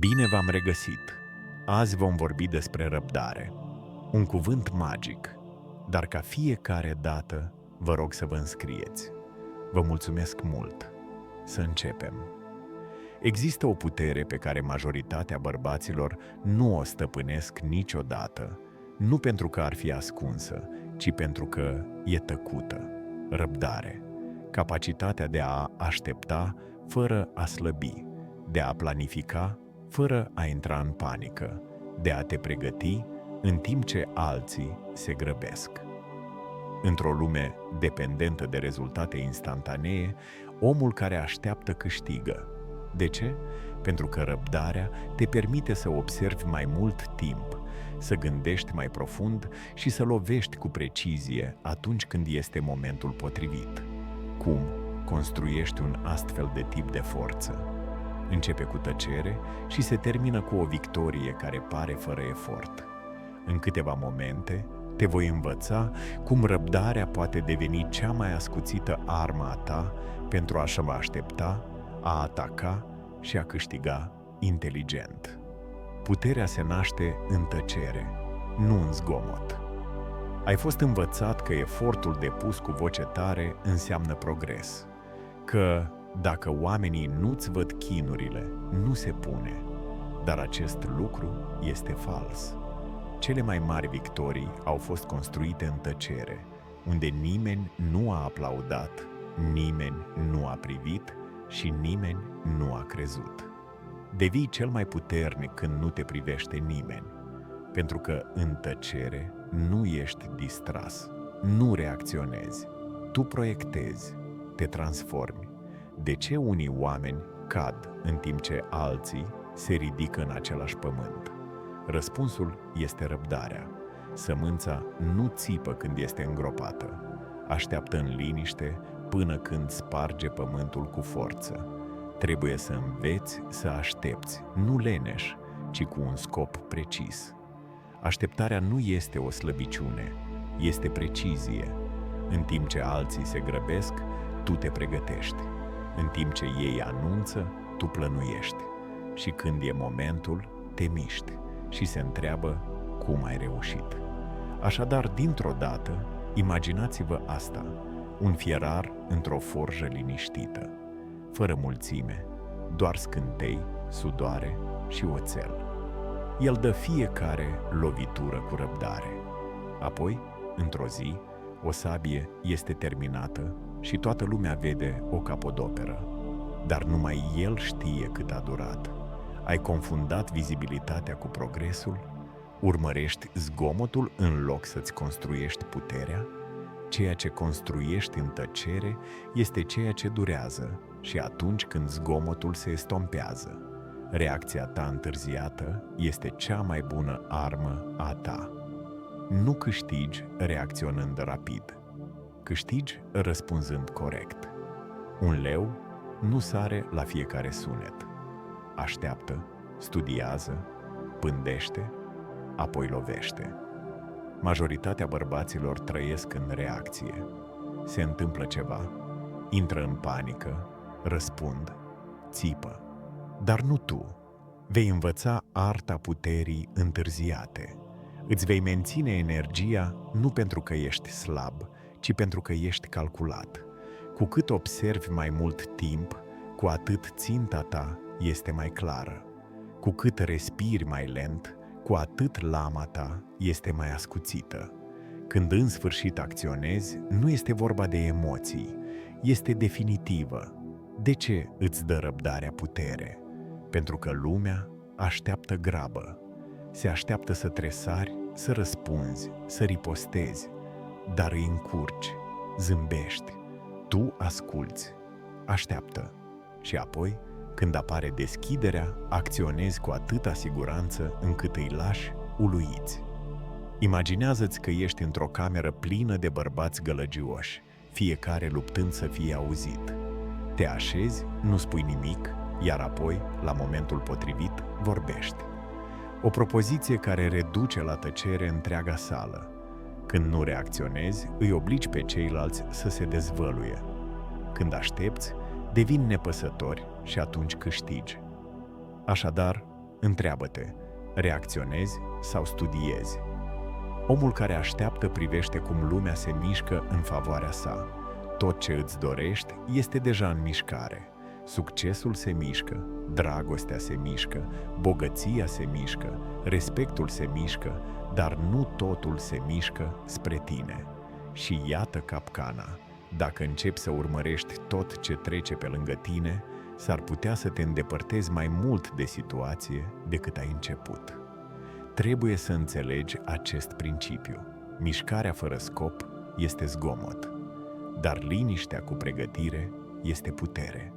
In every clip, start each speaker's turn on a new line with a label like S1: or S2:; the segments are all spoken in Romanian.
S1: Bine v-am regăsit! Azi vom vorbi despre răbdare. Un cuvânt magic, dar ca fiecare dată vă rog să vă înscrieți. Vă mulțumesc mult! Să începem! Există o putere pe care majoritatea bărbaților nu o stăpânesc niciodată, nu pentru că ar fi ascunsă, ci pentru că e tăcută. Răbdare. Capacitatea de a aștepta fără a slăbi, de a planifica fără a intra în panică, de a te pregăti în timp ce alții se grăbesc. Într-o lume dependentă de rezultate instantanee, omul care așteaptă câștigă. De ce? Pentru că răbdarea te permite să observi mai mult timp, să gândești mai profund și să lovești cu precizie atunci când este momentul potrivit. Cum construiești un astfel de tip de forță? Începe cu tăcere și se termină cu o victorie care pare fără efort. În câteva momente te voi învăța cum răbdarea poate deveni cea mai ascuțită armă a ta pentru a-și aștepta, a ataca și a câștiga inteligent. Puterea se naște în tăcere, nu în zgomot. Ai fost învățat că efortul depus cu voce tare înseamnă progres, că dacă oamenii nu-ți văd chinurile, nu se pune. Dar acest lucru este fals. Cele mai mari victorii au fost construite în tăcere, unde nimeni nu a aplaudat, nimeni nu a privit și nimeni nu a crezut. Devii cel mai puternic când nu te privește nimeni, pentru că în tăcere nu ești distras, nu reacționezi, tu proiectezi, te transformi. De ce unii oameni cad în timp ce alții se ridică în același pământ? Răspunsul este răbdarea. Sămânța nu țipă când este îngropată. Așteaptă în liniște până când sparge pământul cu forță. Trebuie să înveți să aștepți, nu leneș, ci cu un scop precis. Așteptarea nu este o slăbiciune, este precizie. În timp ce alții se grăbesc, tu te pregătești. În timp ce ei anunță, tu plănuiești. Și când e momentul, te miști și se întreabă cum ai reușit. Așadar, dintr-o dată, imaginați-vă asta, un fierar într-o forjă liniștită, fără mulțime, doar scântei, sudoare și oțel. El dă fiecare lovitură cu răbdare. Apoi, într-o zi, o sabie este terminată și toată lumea vede o capodoperă. Dar numai el știe cât a durat. Ai confundat vizibilitatea cu progresul? Urmărești zgomotul în loc să-ți construiești puterea? Ceea ce construiești în tăcere este ceea ce durează și atunci când zgomotul se estompează. Reacția ta întârziată este cea mai bună armă a ta. Nu câștigi reacționând rapid. Câștigi răspunzând corect. Un leu nu sare la fiecare sunet. Așteaptă, studiază, pândește, apoi lovește. Majoritatea bărbaților trăiesc în reacție. Se întâmplă ceva, intră în panică, răspund, țipă. Dar nu tu. Vei învăța arta puterii întârziate. Îți vei menține energia nu pentru că ești slab, ci pentru că ești calculat. Cu cât observi mai mult timp, cu atât ținta ta este mai clară. Cu cât respiri mai lent, cu atât lama ta este mai ascuțită. Când în sfârșit acționezi, nu este vorba de emoții, este definitivă. De ce îți dă răbdarea putere? Pentru că lumea așteaptă grabă. Se așteaptă să tresari, să răspunzi, să ripostezi, dar îi încurci, zâmbești, tu asculți, așteaptă și apoi, când apare deschiderea, acționezi cu atâta siguranță încât îi lași uluiți. Imaginează-ți că ești într-o cameră plină de bărbați gălăgioși, fiecare luptând să fie auzit. Te așezi, nu spui nimic, iar apoi, la momentul potrivit, vorbești. O propoziție care reduce la tăcere întreaga sală. Când nu reacționezi, îi obligi pe ceilalți să se dezvăluie. Când aștepți, devin nepăsători și atunci câștigi. Așadar, Întreabă-te, reacționezi sau studiezi? Omul care așteaptă privește cum lumea se mișcă în favoarea sa. Tot ce îți dorești este deja în mișcare. Succesul se mișcă, dragostea se mișcă, bogăția se mișcă, respectul se mișcă, dar nu totul se mișcă spre tine. Și iată capcana. Dacă începi să urmărești tot ce trece pe lângă tine, s-ar putea să te îndepărtezi mai mult de situație decât ai început. Trebuie să înțelegi acest principiu. Mișcarea fără scop este zgomot, dar liniștea cu pregătire este putere.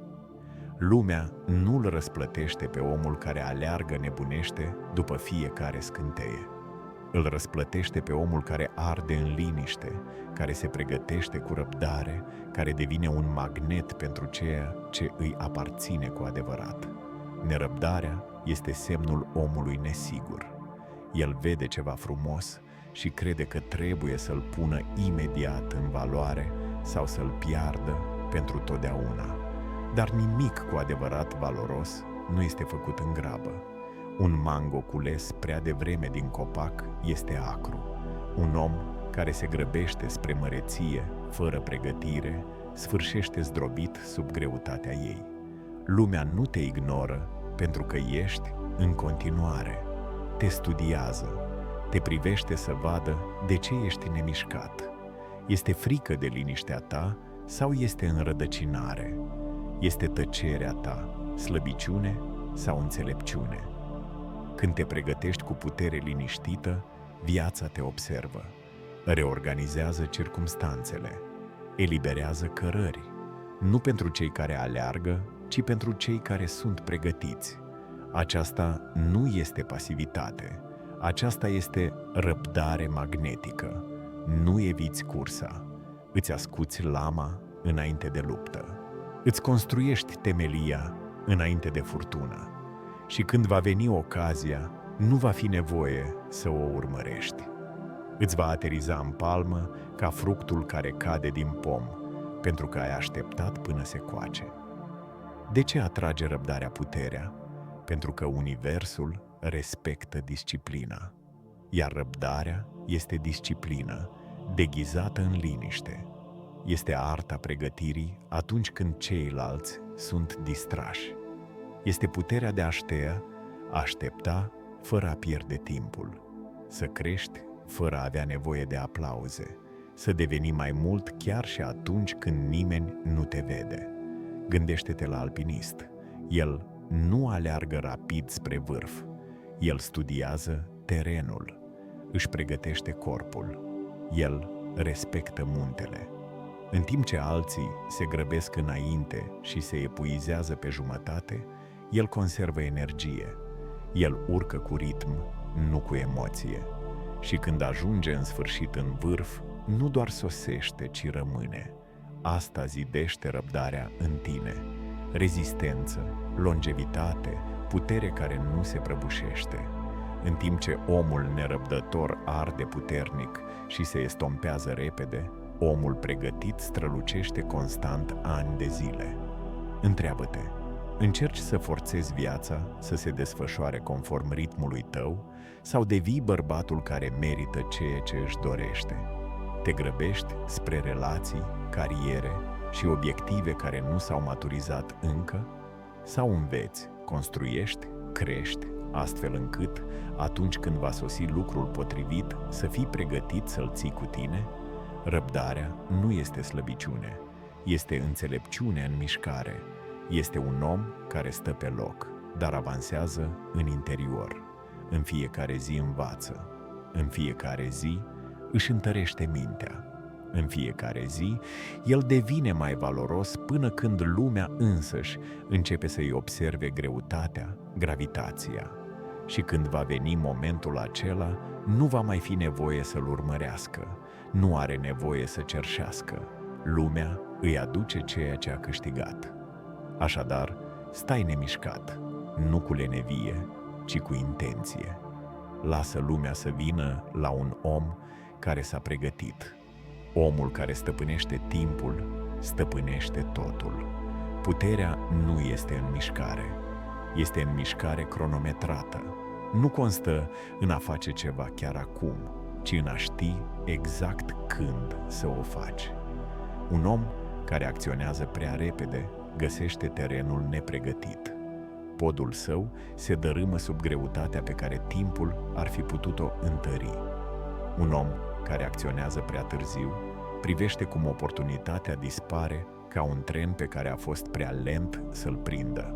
S1: Lumea nu-l răsplătește pe omul care aleargă nebunește după fiecare scânteie. Îl răsplătește pe omul care arde în liniște, care se pregătește cu răbdare, care devine un magnet pentru ceea ce îi aparține cu adevărat. Nerăbdarea este semnul omului nesigur. El vede ceva frumos și crede că trebuie să-l pună imediat în valoare sau să-l piardă pentru totdeauna. Dar nimic cu adevărat valoros nu este făcut în grabă. Un mango cules prea devreme din copac este acru. Un om care se grăbește spre măreție, fără pregătire, sfârșește zdrobit sub greutatea ei. Lumea nu te ignoră pentru că ești în continuare. Te studiază, te privește să vadă de ce ești nemișcat. Este frică de liniștea ta sau este înrădăcinare? Este tăcerea ta, slăbiciune sau înțelepciune? Când te pregătești cu putere liniștită, viața te observă, reorganizează circumstanțele, eliberează cărări, nu pentru cei care aleargă, ci pentru cei care sunt pregătiți. Aceasta nu este pasivitate, aceasta este răbdare magnetică. Nu eviți cursa, îți ascuți lama înainte de luptă, îți construiești temelia înainte de furtună. Și când va veni ocazia, nu va fi nevoie să o urmărești. Îți va ateriza în palmă ca fructul care cade din pom, pentru că ai așteptat până se coace. De ce atrage răbdarea puterea? Pentru că universul respectă disciplina, iar răbdarea este disciplină, deghizată în liniște. Este arta pregătirii atunci când ceilalți sunt distrași. Este puterea de a aștepta fără a pierde timpul, să crești fără a avea nevoie de aplauze, să deveni mai mult chiar și atunci când nimeni nu te vede. Gândește-te la alpinist. El nu aleargă rapid spre vârf. El studiază terenul, își pregătește corpul. El respectă muntele. În timp ce alții se grăbesc înainte și se epuizează pe jumătate, el conservă energie. El urcă cu ritm, nu cu emoție. Și când ajunge în sfârșit în vârf, nu doar sosește, ci rămâne. Asta zidește răbdarea în tine. Rezistență, longevitate, putere care nu se prăbușește. În timp ce omul nerăbdător arde puternic și se estompează repede, omul pregătit strălucește constant ani de zile. Întreabă-te, încerci să forțezi viața să se desfășoare conform ritmului tău sau devii bărbatul care merită ceea ce își dorește? Te grăbești spre relații, cariere și obiective care nu s-au maturizat încă? Sau înveți, construiești, crești, astfel încât, atunci când va sosi lucrul potrivit, să fii pregătit să-l ții cu tine? Răbdarea nu este slăbiciune, este înțelepciune în mișcare. Este un om care stă pe loc, dar avansează în interior. În fiecare zi învață, în fiecare zi își întărește mintea. În fiecare zi, el devine mai valoros până când lumea însăși începe să-i observe greutatea, gravitația. Și când va veni momentul acela, nu va mai fi nevoie să-l urmărească, nu are nevoie să cerșească. Lumea îi aduce ceea ce a câștigat. Așadar, stai nemișcat, nu cu lenevie, ci cu intenție. Lasă lumea să vină la un om care s-a pregătit. Omul care stăpânește timpul, stăpânește totul. Puterea nu este în mișcare. este în mișcare cronometrată. Nu constă în a face ceva chiar acum, ci în a ști exact când să o faci. Un om care acționează prea repede găsește terenul nepregătit. Podul său se dărâmă sub greutatea pe care timpul ar fi putut-o întări. Un om care acționează prea târziu privește cum oportunitatea dispare ca un tren pe care a fost prea lent să-l prindă.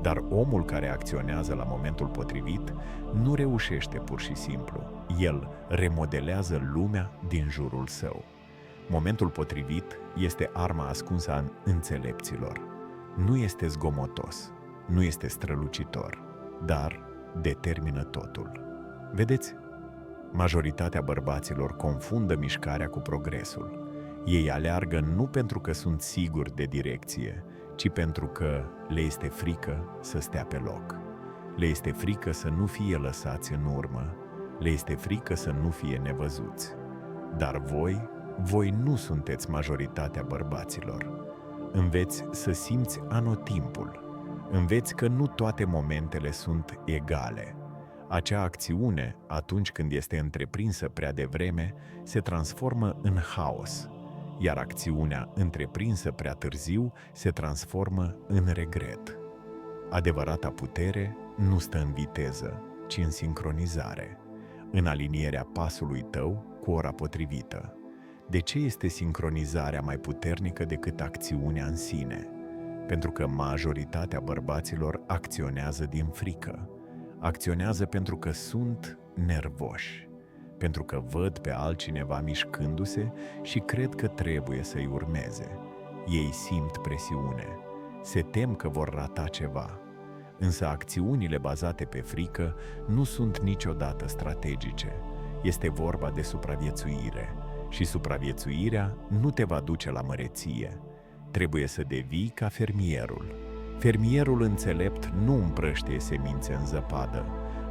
S1: Dar omul care acționează la momentul potrivit nu reușește pur și simplu. El remodelează lumea din jurul său. Momentul potrivit este arma ascunsă a înțelepților. Nu este zgomotos, nu este strălucitor, dar determină totul. Vedeți? Majoritatea bărbaților confundă mișcarea cu progresul. Ei aleargă nu pentru că sunt siguri de direcție, ci pentru că le este frică să stea pe loc. Le este frică să nu fie lăsați în urmă, le este frică să nu fie nevăzuți. Dar voi nu sunteți majoritatea bărbaților. Înveți să simți anotimpul. Înveți că nu toate momentele sunt egale. Acea acțiune, atunci când este întreprinsă prea devreme, se transformă în haos, iar acțiunea întreprinsă prea târziu se transformă în regret. Adevărata putere nu stă în viteză, ci în sincronizare, în alinierea pasului tău cu ora potrivită. De ce este sincronizarea mai puternică decât acțiunea în sine? Pentru că majoritatea bărbaților acționează din frică. Acționează pentru că sunt nervoși, pentru că văd pe altcineva mișcându-se și cred că trebuie să-i urmeze. Ei simt presiune, se tem că vor rata ceva. Însă acțiunile bazate pe frică nu sunt niciodată strategice. Este vorba de supraviețuire și supraviețuirea nu te va duce la măreție. Trebuie să devii ca fermierul. Fermierul înțelept nu împrăștie semințe în zăpadă,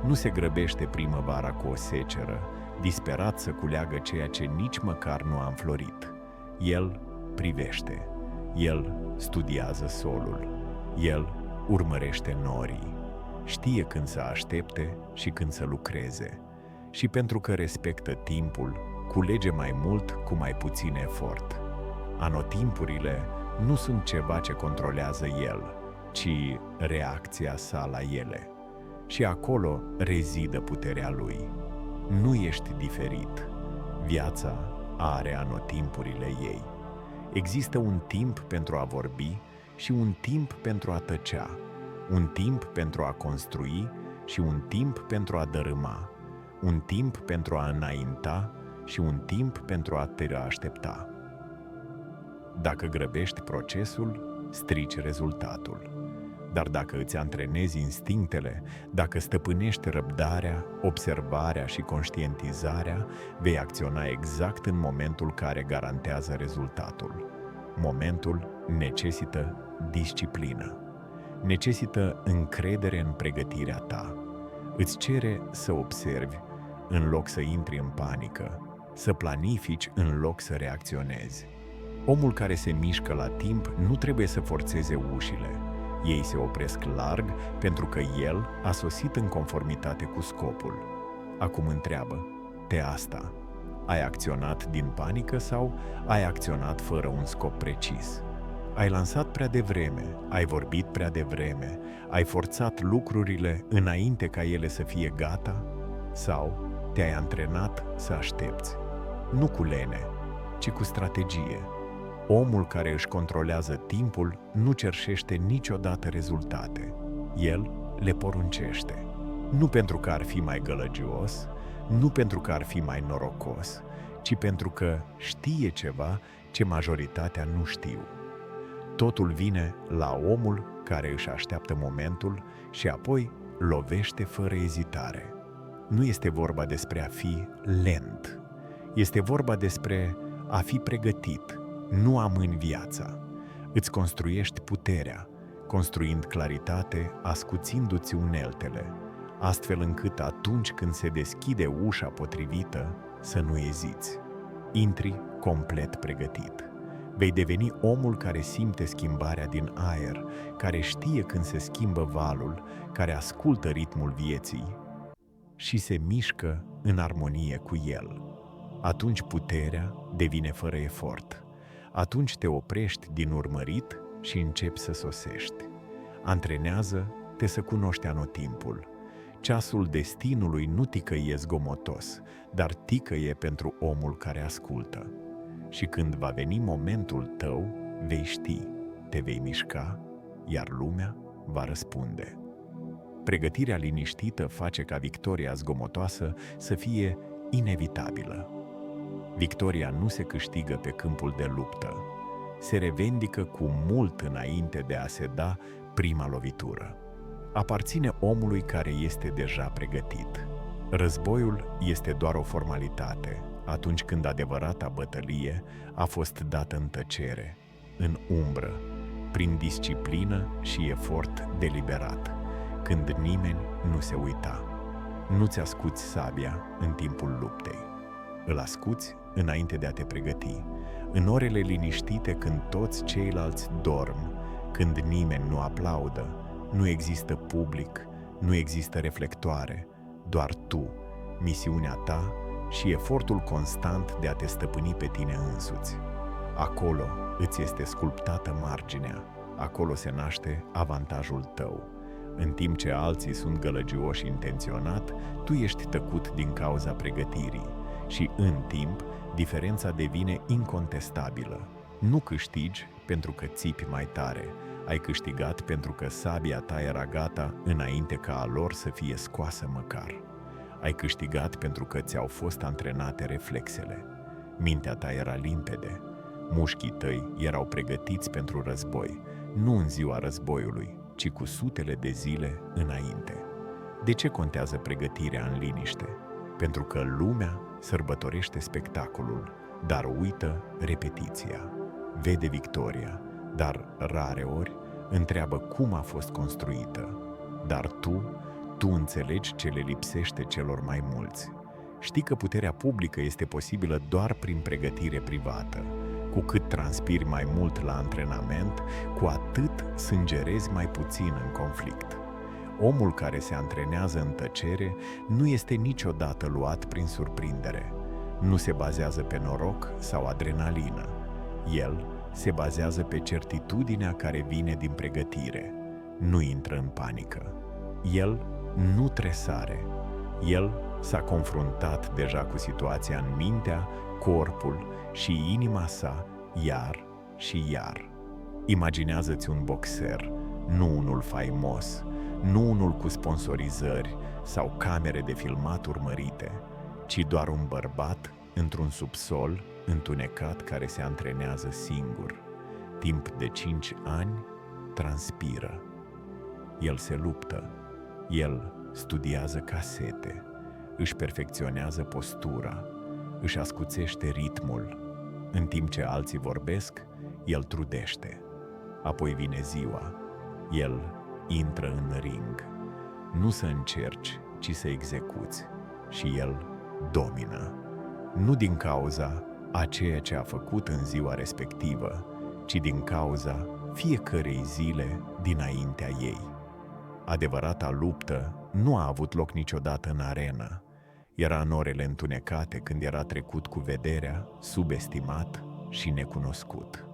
S1: nu se grăbește primăvara cu o seceră, disperat să culeagă ceea ce nici măcar nu a înflorit. El privește, el studiază solul, el urmărește norii, știe când să aștepte și când să lucreze. Și pentru că respectă timpul, culege mai mult cu mai puțin efort. Anotimpurile nu sunt ceva ce controlează el, ci reacția sa la ele. Și acolo rezidă puterea lui. Nu ești diferit. Viața are anotimpurile ei. Există un timp pentru a vorbi și un timp pentru a tăcea, un timp pentru a construi și un timp pentru a dărâma, un timp pentru a înainta și un timp pentru a te aștepta. Dacă grăbești procesul, strici rezultatul. Dar dacă îți antrenezi instinctele, dacă stăpânești răbdarea, observarea și conștientizarea, vei acționa exact în momentul care garantează rezultatul. Momentul necesită disciplină. Necesită încredere în pregătirea ta. Îți cere să observi în loc să intri în panică, să planifici în loc să reacționezi. Omul care se mișcă la timp nu trebuie să forțeze ușile. Ei se opresc larg pentru că el a sosit în conformitate cu scopul. Acum întreabă, te asta, ai acționat din panică sau ai acționat fără un scop precis? Ai lansat prea devreme, ai vorbit prea devreme, ai forțat lucrurile înainte ca ele să fie gata? Sau te-ai antrenat să aștepți? Nu cu lene, ci cu strategie. Omul care își controlează timpul nu cerșește niciodată rezultate. El le poruncește. Nu pentru că ar fi mai gălăgios, nu pentru că ar fi mai norocos, ci pentru că știe ceva ce majoritatea nu știu. Totul vine la omul care își așteaptă momentul și apoi lovește fără ezitare. Nu este vorba despre a fi lent. Este vorba despre a fi pregătit. Nu amâni viața. Îți construiești puterea, construind claritate, ascuțindu-ți uneltele, astfel încât atunci când se deschide ușa potrivită, să nu eziți. Intri complet pregătit. Vei deveni omul care simte schimbarea din aer, care știe când se schimbă valul, care ascultă ritmul vieții și se mișcă în armonie cu el. Atunci puterea devine fără efort. Atunci te oprești din urmărit și începi să sosești. Antrenează-te să cunoști anotimpul. Ceasul destinului nu ticăie zgomotos, dar ticăie pentru omul care ascultă. Și când va veni momentul tău, vei ști, te vei mișca, iar lumea va răspunde. Pregătirea liniștită face ca victoria zgomotoasă să fie inevitabilă. Victoria nu se câștigă pe câmpul de luptă, se revendică cu mult înainte de a se da prima lovitură. Aparține omului care este deja pregătit. Războiul este doar o formalitate, atunci când adevărata bătălie a fost dată în tăcere, în umbră, prin disciplină și efort deliberat, când nimeni nu se uita. Nu-ți ascuți sabia în timpul luptei. Îl ascuți înainte de a te pregăti, în orele liniștite când toți ceilalți dorm, când nimeni nu aplaudă, nu există public, nu există reflectoare, doar tu, misiunea ta și efortul constant de a te stăpâni pe tine însuți. Acolo îți este sculptată marginea, acolo se naște avantajul tău. În timp ce alții sunt gălăgioși intenționat, tu ești tăcut din cauza pregătirii și, în timp, diferența devine incontestabilă. Nu câștigi pentru că țipi mai tare, ai câștigat pentru că sabia ta era gata înainte ca a lor să fie scoasă măcar. Ai câștigat pentru că ți-au fost antrenate reflexele. Mintea ta era limpede. Mușchii tăi erau pregătiți pentru război, nu în ziua războiului, ci cu sutele de zile înainte. De ce contează pregătirea în liniște? Pentru că lumea sărbătorește spectacolul, dar uită repetiția. Vede victoria, dar rareori întreabă cum a fost construită. Dar tu înțelegi ce le lipsește celor mai mulți. Știi că puterea publică este posibilă doar prin pregătire privată. Cu cât transpiri mai mult la antrenament, cu atât sângerezi mai puțin în conflict. Omul care se antrenează în tăcere nu este niciodată luat prin surprindere. Nu se bazează pe noroc sau adrenalină. El se bazează pe certitudinea care vine din pregătire. Nu intră în panică. El nu tresare. El s-a confruntat deja cu situația în mintea, corpul și inima sa iar și iar. Imaginează-ți un boxer, nu unul faimos, nu unul cu sponsorizări sau camere de filmat urmărite, ci doar un bărbat într-un subsol întunecat care se antrenează singur. Timp de 5 ani transpiră. El se luptă. El studiază casete, își perfecționează postura, își ascuțește ritmul. În timp ce alții vorbesc, el trudește. Apoi vine ziua. El intră în ring. Nu să încerci, ci să execuți. Și el domină. Nu din cauza a ceea ce a făcut în ziua respectivă, ci din cauza fiecărei zile dinaintea ei. Adevărata luptă nu a avut loc niciodată în arenă. Era în orele întunecate, când era trecut cu vederea, subestimat și necunoscut.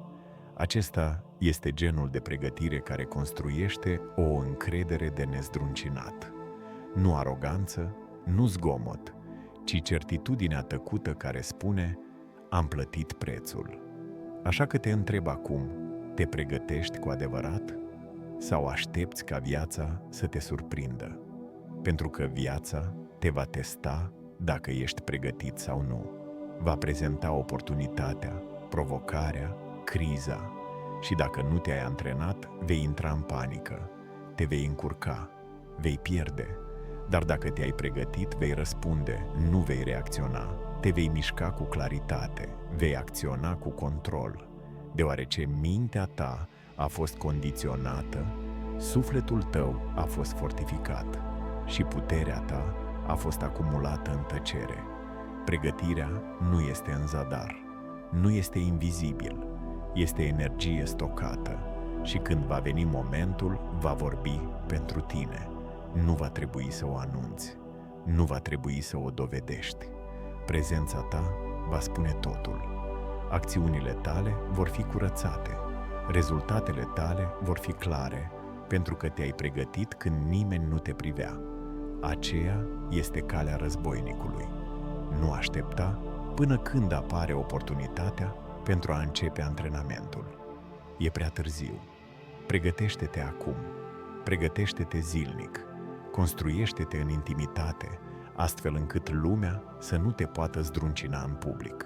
S1: Acesta este genul de pregătire care construiește o încredere de nezdruncinat. Nu aroganță, nu zgomot, ci certitudinea tăcută care spune: am plătit prețul. Așa că te întreb acum, te pregătești cu adevărat? Sau aștepți ca viața să te surprindă? Pentru că viața te va testa dacă ești pregătit sau nu. Va prezenta oportunitatea, provocarea, criza. Și dacă nu te-ai antrenat, vei intra în panică, te vei încurca, vei pierde. Dar dacă te-ai pregătit, vei răspunde, nu vei reacționa. Te vei mișca cu claritate, vei acționa cu control. Deoarece mintea ta a fost condiționată, sufletul tău a fost fortificat și puterea ta a fost acumulată în tăcere. Pregătirea nu este în zadar, nu este invizibil, este energie stocată și când va veni momentul, va vorbi pentru tine. Nu va trebui să o anunți, nu va trebui să o dovedești. Prezența ta va spune totul. Acțiunile tale vor fi curățate, rezultatele tale vor fi clare, pentru că te-ai pregătit când nimeni nu te privea. Aceea este calea războinicului. Nu aștepta până când apare oportunitatea pentru a începe antrenamentul. E prea târziu. Pregătește-te acum. Pregătește-te zilnic. Construiește-te în intimitate, astfel încât lumea să nu te poată zdruncina în public.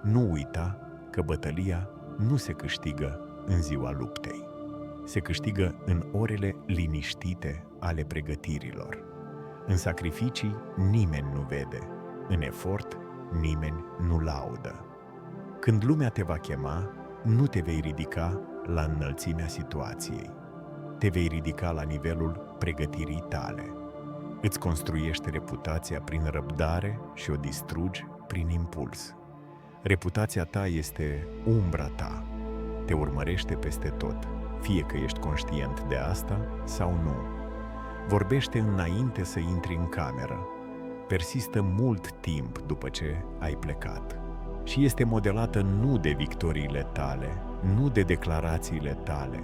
S1: Nu uita că bătălia nu se câștigă în ziua luptei. Se câștigă în orele liniștite ale pregătirilor. În sacrificii nimeni nu vede, în efort nimeni nu laudă. Când lumea te va chema, nu te vei ridica la înălțimea situației. Te vei ridica la nivelul pregătirii tale. Îți construiești reputația prin răbdare și o distrugi prin impuls. Reputația ta este umbra ta. Te urmărește peste tot, fie că ești conștient de asta sau nu. Vorbește înainte să intri în cameră. Persistă mult timp după ce ai plecat. Și este modelată nu de victoriile tale, nu de declarațiile tale,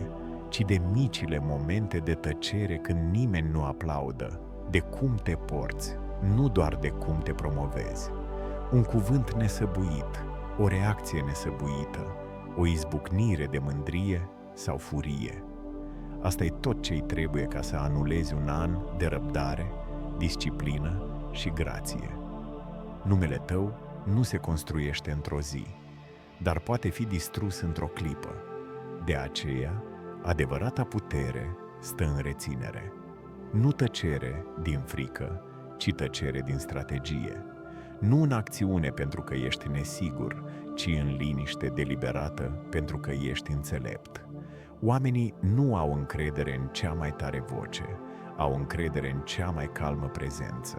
S1: ci de micile momente de tăcere când nimeni nu aplaudă, de cum te porți, nu doar de cum te promovezi. Un cuvânt nesăbuit, o reacție nesăbuită, o izbucnire de mândrie sau furie. Asta e tot ce-i trebuie ca să anulezi un an de răbdare, disciplină și grație. Numele tău nu se construiește într-o zi, dar poate fi distrus într-o clipă. De aceea, adevărata putere stă în reținere. Nu tăcere din frică, ci tăcere din strategie. Nu în acțiune pentru că ești nesigur, ci în liniște deliberată pentru că ești înțelept. Oamenii nu au încredere în cea mai tare voce, au încredere în cea mai calmă prezență.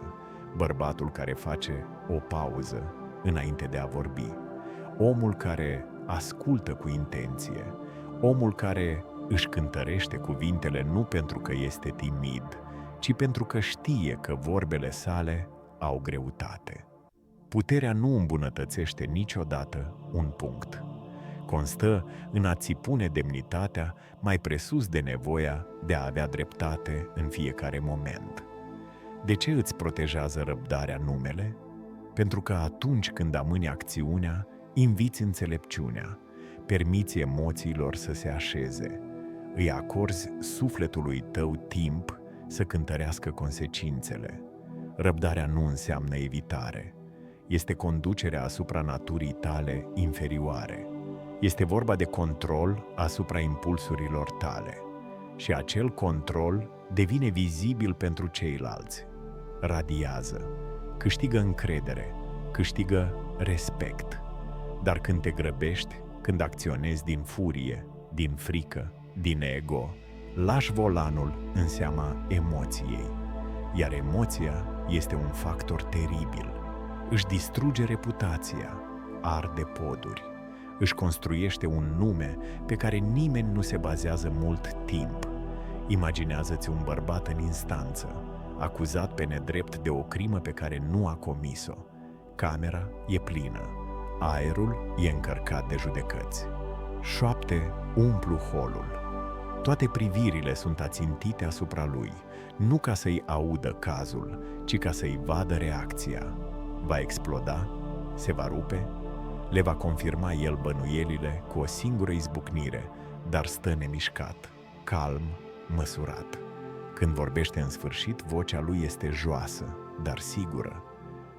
S1: Bărbatul care face o pauză înainte de a vorbi, omul care ascultă cu intenție, omul care își cântărește cuvintele nu pentru că este timid, ci pentru că știe că vorbele sale au greutate. Puterea nu îmbunătățește niciodată un punct. Constă în a-ți pune demnitatea mai presus de nevoia de a avea dreptate în fiecare moment. De ce îți protejează răbdarea numele? Pentru că atunci când amâni acțiunea, inviți înțelepciunea, permiți emoțiilor să se așeze, îi acorzi sufletului tău timp să cântărească consecințele. Răbdarea nu înseamnă evitare, este conducerea asupra naturii tale inferioare. Este vorba de control asupra impulsurilor tale și acel control devine vizibil pentru ceilalți. Radiază, câștigă încredere, câștigă respect. Dar când te grăbești, când acționezi din furie, din frică, din ego, lași volanul în seama emoției. Iar emoția este un factor teribil. Își distruge reputația, arde poduri, își construiește un nume pe care nimeni nu se bazează mult timp. Imaginează-ți un bărbat în instanță, acuzat pe nedrept de o crimă pe care nu a comis-o. Camera e plină, aerul e încărcat de judecăți. Șoapte umplu holul. Toate privirile sunt ațintite asupra lui, nu ca să-i audă cazul, ci ca să-i vadă reacția. Va exploda? Se va rupe? Le va confirma el bănuielile cu o singură izbucnire, dar stă nemișcat, calm, măsurat. Când vorbește în sfârșit, vocea lui este joasă, dar sigură.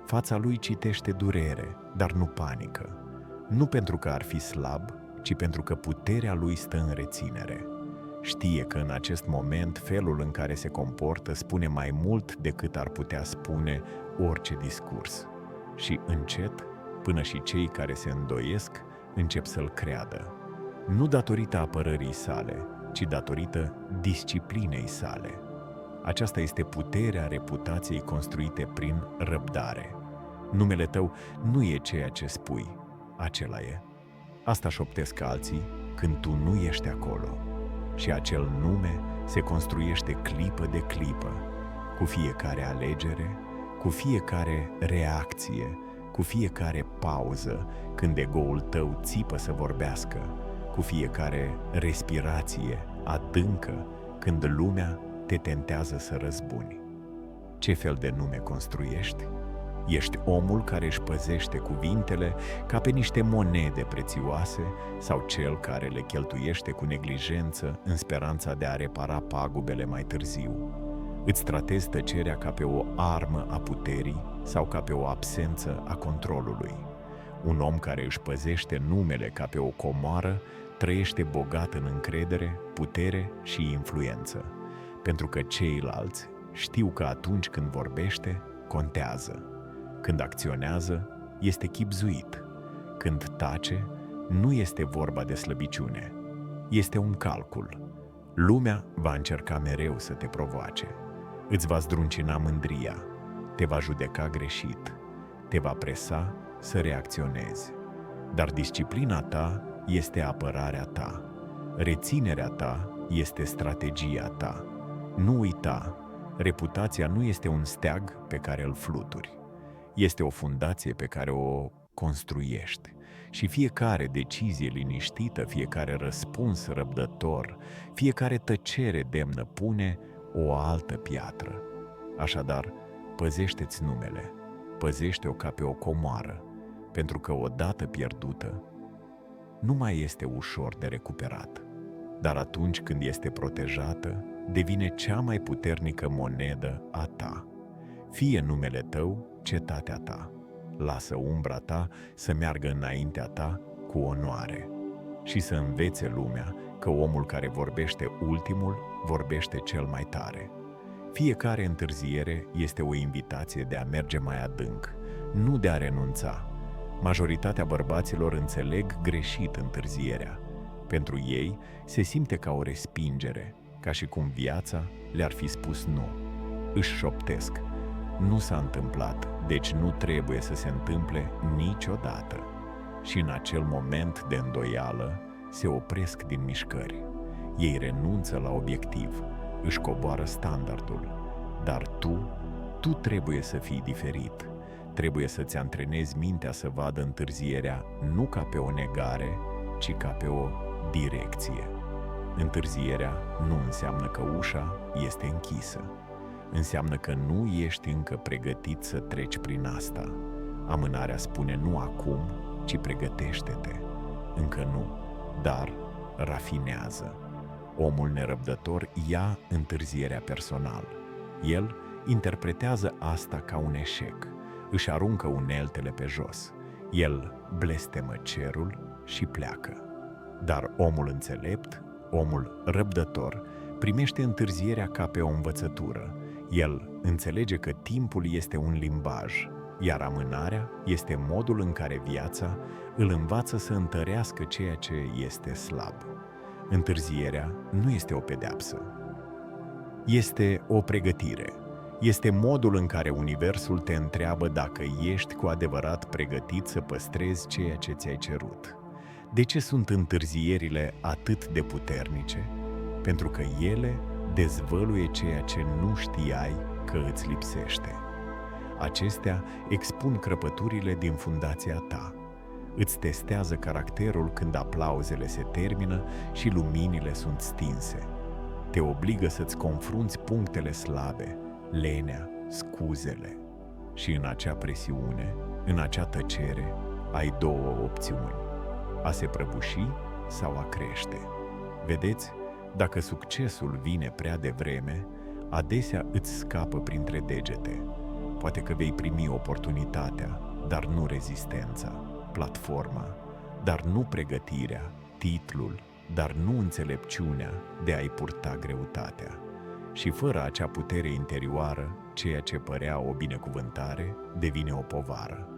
S1: Fața lui citește durere, dar nu panică. Nu pentru că ar fi slab, ci pentru că puterea lui stă în reținere. Știe că în acest moment felul în care se comportă spune mai mult decât ar putea spune orice discurs. Și încet, până și cei care se îndoiesc încep să-l creadă. Nu datorită apărării sale, ci datorită disciplinei sale. Aceasta este puterea reputației construite prin răbdare. Numele tău nu e ceea ce spui, acela e. Asta șoptesc alții când tu nu ești acolo. Și acel nume se construiește clipă de clipă, cu fiecare alegere, cu fiecare reacție, cu fiecare pauză când ego-ul tău țipă să vorbească, cu fiecare respirație adâncă când lumea te tentează să răzbuni. Ce fel de nume construiești? Ești omul care își păzește cuvintele ca pe niște monede prețioase sau cel care le cheltuiește cu neglijență în speranța de a repara pagubele mai târziu? Îți tratezi tăcerea ca pe o armă a puterii sau ca pe o absență a controlului? Un om care își păzește numele ca pe o comoară trăiește bogat în încredere, putere și influență, pentru că ceilalți știu că atunci când vorbește, contează. Când acționează, este chibzuit. Când tace, nu este vorba de slăbiciune, este un calcul. Lumea va încerca mereu să te provoace. Îți va zdruncina mândria, te va judeca greșit, te va presa să reacționezi. Dar disciplina ta este apărarea ta. Reținerea ta este strategia ta. Nu uita, reputația nu este un steag pe care îl fluturi. Este o fundație pe care o construiești. Și fiecare decizie liniștită, fiecare răspuns răbdător, fiecare tăcere demnă pune o altă piatră. Așadar, păzește-ți numele, păzește-o ca pe o comoară, pentru că odată pierdută, nu mai este ușor de recuperat. Dar atunci când este protejată, devine cea mai puternică monedă a ta. Fie numele tău cetatea ta. Lasă umbra ta să meargă înaintea ta cu onoare și să învețe lumea că omul care vorbește ultimul vorbește cel mai tare. Fiecare întârziere este o invitație de a merge mai adânc, nu de a renunța. Majoritatea bărbaților înțeleg greșit întârzierea. Pentru ei se simte ca o respingere, ca și cum viața le-ar fi spus nu. Își șoptesc: nu s-a întâmplat, deci nu trebuie să se întâmple niciodată. Și în acel moment de îndoială se opresc din mișcări. Ei renunță la obiectiv, își coboară standardul. Dar tu trebuie să fii diferit. Trebuie să-ți antrenezi mintea să vadă întârzierea nu ca pe o negare, ci ca pe o direcție. Întârzierea nu înseamnă că ușa este închisă. Înseamnă că nu ești încă pregătit să treci prin asta. Amânarea spune nu acum, ci pregătește-te. Încă nu, dar rafinează. Omul nerăbdător ia întârzierea personal. El interpretează asta ca un eșec. Își aruncă uneltele pe jos. El blestemă cerul și pleacă. Dar omul înțelept, omul răbdător, primește întârzierea ca pe o învățătură. El înțelege că timpul este un limbaj, iar amânarea este modul în care viața îl învață să întărească ceea ce este slab. Întârzierea nu este o pedeapsă. Este o pregătire. Este modul în care universul te întreabă dacă ești cu adevărat pregătit să păstrezi ceea ce ți-ai cerut. De ce sunt întârzierile atât de puternice? Pentru că ele dezvăluie ceea ce nu știai că îți lipsește. Acestea expun crăpăturile din fundația ta. Îți testează caracterul când aplauzele se termină și luminile sunt stinse. Te obligă să-ți confrunți punctele slabe, lenea, scuzele. Și în acea presiune, în acea tăcere, ai două opțiuni: a se prăbuși sau a crește. Vedeți? Dacă succesul vine prea devreme, adesea îți scapă printre degete. Poate că vei primi oportunitatea, dar nu rezistența, platforma, dar nu pregătirea, titlul, dar nu înțelepciunea de a-i purta greutatea. Și fără acea putere interioară, ceea ce părea o binecuvântare devine o povară.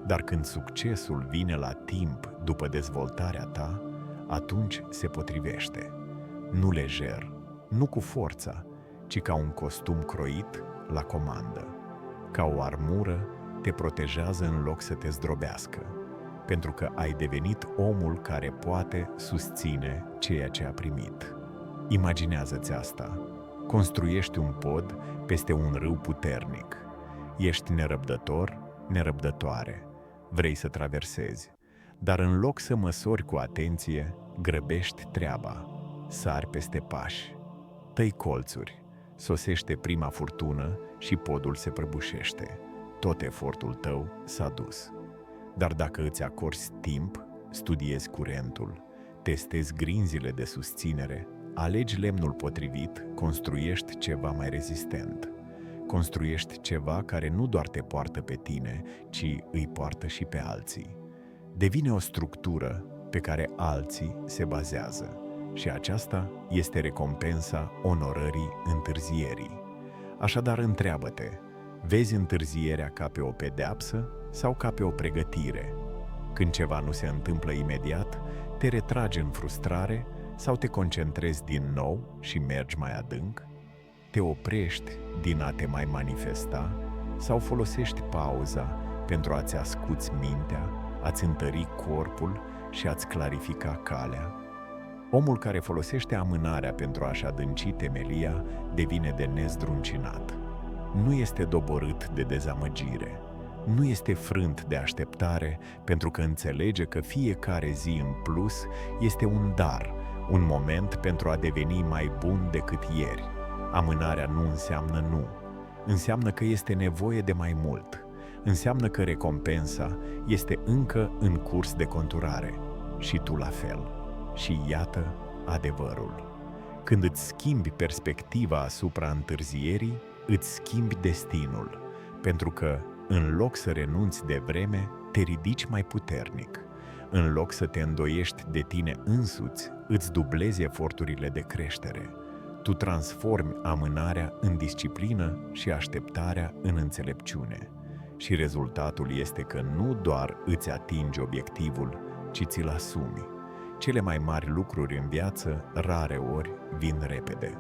S1: Dar când succesul vine la timp după dezvoltarea ta, atunci se potrivește. Nu lejer, nu cu forța, ci ca un costum croit la comandă. Ca o armură te protejează în loc să te zdrobească. pentru că ai devenit omul care poate susține ceea ce a primit. Imaginează-ți asta. Construiești un pod peste un râu puternic. Ești nerăbdător, nerăbdătoare. Vrei să traversezi. Dar în loc să măsori cu atenție, grăbești treaba. Sari peste pași. Tăi colțuri. Sosește prima furtună și podul se prăbușește. Tot efortul tău s-a dus. Dar dacă îți acorzi timp, studiezi curentul, testezi grinzile de susținere, alegi lemnul potrivit, construiești ceva mai rezistent. Construiești ceva care nu doar te poartă pe tine, ci îi poartă și pe alții. Devine o structură pe care alții se bazează și aceasta este recompensa onorării întârzierii. Așadar, întreabă-te, vezi întârzierea ca pe o pedeapsă sau ca pe o pregătire? Când ceva nu se întâmplă imediat, te retragi în frustrare sau te concentrezi din nou și mergi mai adânc? Te oprești din a te mai manifesta sau folosești pauza pentru a-ți ascuți mintea, a-ți întări corpul și a-ți clarifica calea? Omul care folosește amânarea pentru a-și adânci temelia devine de nezdruncinat. Nu este doborât de dezamăgire. Nu este frânt de așteptare pentru că înțelege că fiecare zi în plus este un dar, un moment pentru a deveni mai bun decât ieri. Amânarea nu înseamnă nu. Înseamnă că este nevoie de mai mult. Înseamnă că recompensa este încă în curs de conturare. Și tu la fel. Și iată adevărul. Când îți schimbi perspectiva asupra întârzierii, îți schimbi destinul, pentru că, în loc să renunți de vreme, te ridici mai puternic. În loc să te îndoiești de tine însuți, îți dublezi eforturile de creștere. Tu transformi amânarea în disciplină și așteptarea în înțelepciune. Și rezultatul este că nu doar îți atingi obiectivul, ci ți-l asumi. Cele mai mari lucruri în viață, rare ori, vin repede.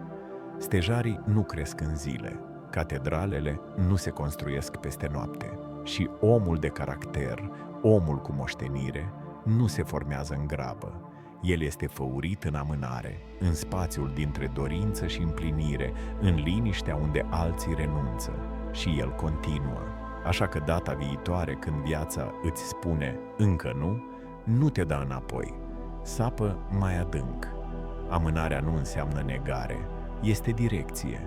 S1: Stejarii nu cresc în zile, catedralele nu se construiesc peste noapte și omul de caracter, omul cu moștenire, nu se formează în grabă. El este făurit în amânare, în spațiul dintre dorință și împlinire, în liniștea unde alții renunță și el continuă. Așa că data viitoare, când viața îți spune încă nu, nu te da înapoi. Sapă mai adânc. Amânarea nu înseamnă negare, este direcție.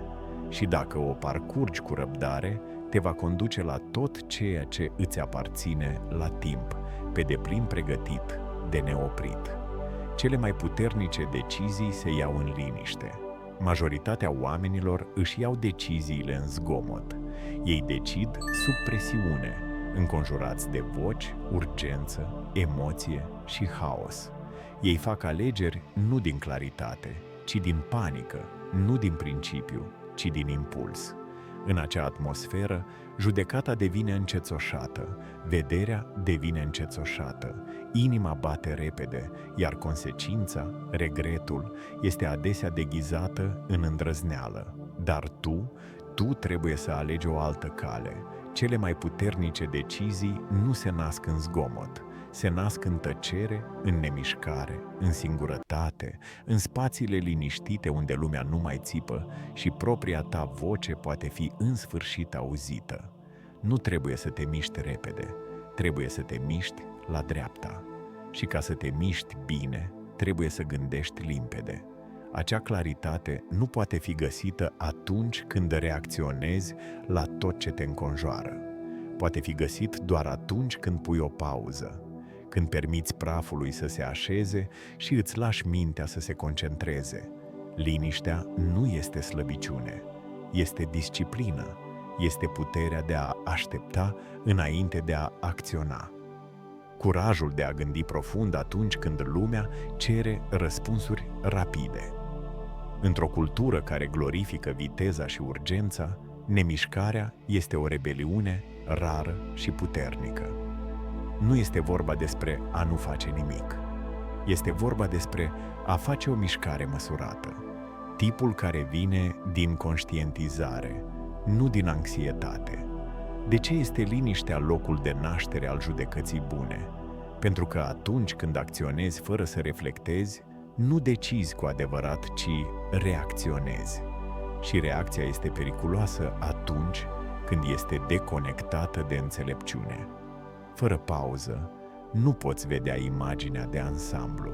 S1: Și dacă o parcurgi cu răbdare, te va conduce la tot ceea ce îți aparține la timp, pe deplin pregătit, de neoprit. Cele mai puternice decizii se iau în liniște. Majoritatea oamenilor își iau deciziile în zgomot. Ei decid sub presiune, înconjurați de voci, urgență, emoție și haos. Ei fac alegeri nu din claritate, ci din panică, nu din principiu, ci din impuls. În acea atmosferă, judecata devine încețoșată, vederea devine încețoșată, inima bate repede, iar consecința, regretul, este adesea deghizată în îndrăzneală. Dar tu trebuie să alegi o altă cale. Cele mai puternice decizii nu se nasc în zgomot, se nasc în tăcere, în nemișcare, în singurătate, în spațiile liniștite unde lumea nu mai țipă și propria ta voce poate fi în sfârșit auzită. Nu trebuie să te miști repede, trebuie să te miști la dreapta. Și ca să te miști bine, trebuie să gândești limpede. Acea claritate nu poate fi găsită atunci când reacționezi la tot ce te înconjoară. Poate fi găsit doar atunci când pui o pauză, când permiți prafului să se așeze și îți lași mintea să se concentreze. Liniștea nu este slăbiciune, este disciplină, este puterea de a aștepta înainte de a acționa. Curajul de a gândi profund atunci când lumea cere răspunsuri rapide. Într-o cultură care glorifică viteza și urgența, nemișcarea este o rebeliune rară și puternică. Nu este vorba despre a nu face nimic. Este vorba despre a face o mișcare măsurată, tipul care vine din conștientizare, nu din anxietate. De ce este liniștea locul de naștere al judecății bune? Pentru că atunci când acționezi fără să reflectezi, nu decizi cu adevărat, ci reacționezi. Și reacția este periculoasă atunci când este deconectată de înțelepciune. Fără pauză, nu poți vedea imaginea de ansamblu.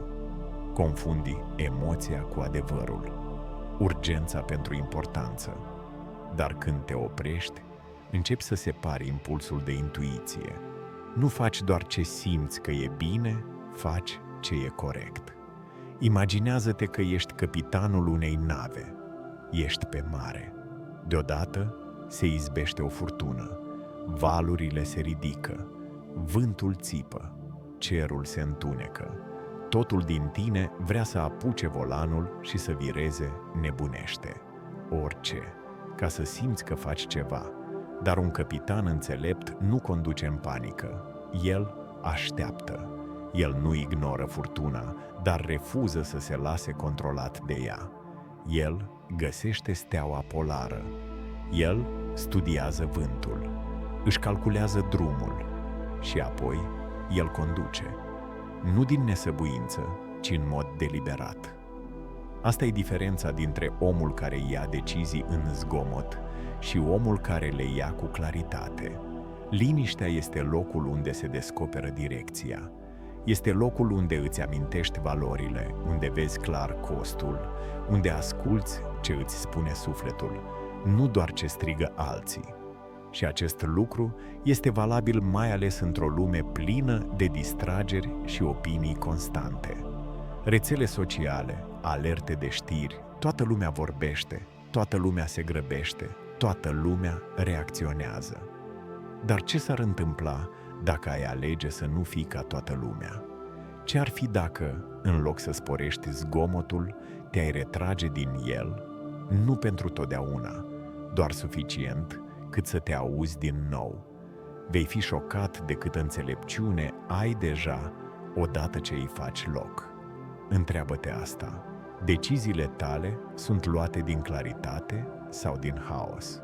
S1: Confundi emoția cu adevărul, urgența pentru importanță. Dar când te oprești, începi să separi impulsul de intuiție. Nu faci doar ce simți că e bine, faci ce e corect. Imaginează-te că ești capitanul unei nave. Ești pe mare. Deodată se izbește o furtună. Valurile se ridică. Vântul țipă. Cerul se întunecă. Totul din tine vrea să apuce volanul și să vireze, nebunește. Orice, ca să simți că faci ceva. Dar un capitan înțelept nu conduce în panică. El așteaptă. El nu ignoră furtuna, dar refuză să se lase controlat de ea. El găsește steaua polară. El studiază vântul. Își calculează drumul. Și apoi el conduce. Nu din nesăbuință, ci în mod deliberat. Asta e diferența dintre omul care ia decizii în zgomot și omul care le ia cu claritate. Liniștea este locul unde se descoperă direcția. Este locul unde îți amintești valorile, unde vezi clar costul, unde asculți ce îți spune sufletul, nu doar ce strigă alții. Și acest lucru este valabil mai ales într-o lume plină de distrageri și opinii constante. Rețele sociale, alerte de știri, toată lumea vorbește, toată lumea se grăbește, toată lumea reacționează. Dar ce s-ar întâmpla dacă ai alege să nu fii ca toată lumea? Ce ar fi dacă, în loc să sporești zgomotul, te-ai retrage din el, nu pentru totdeauna, doar suficient cât să te auzi din nou? Vei fi șocat de câtă înțelepciune ai deja odată ce îi faci loc. Întreabă-te asta. Deciziile tale sunt luate din claritate sau din haos?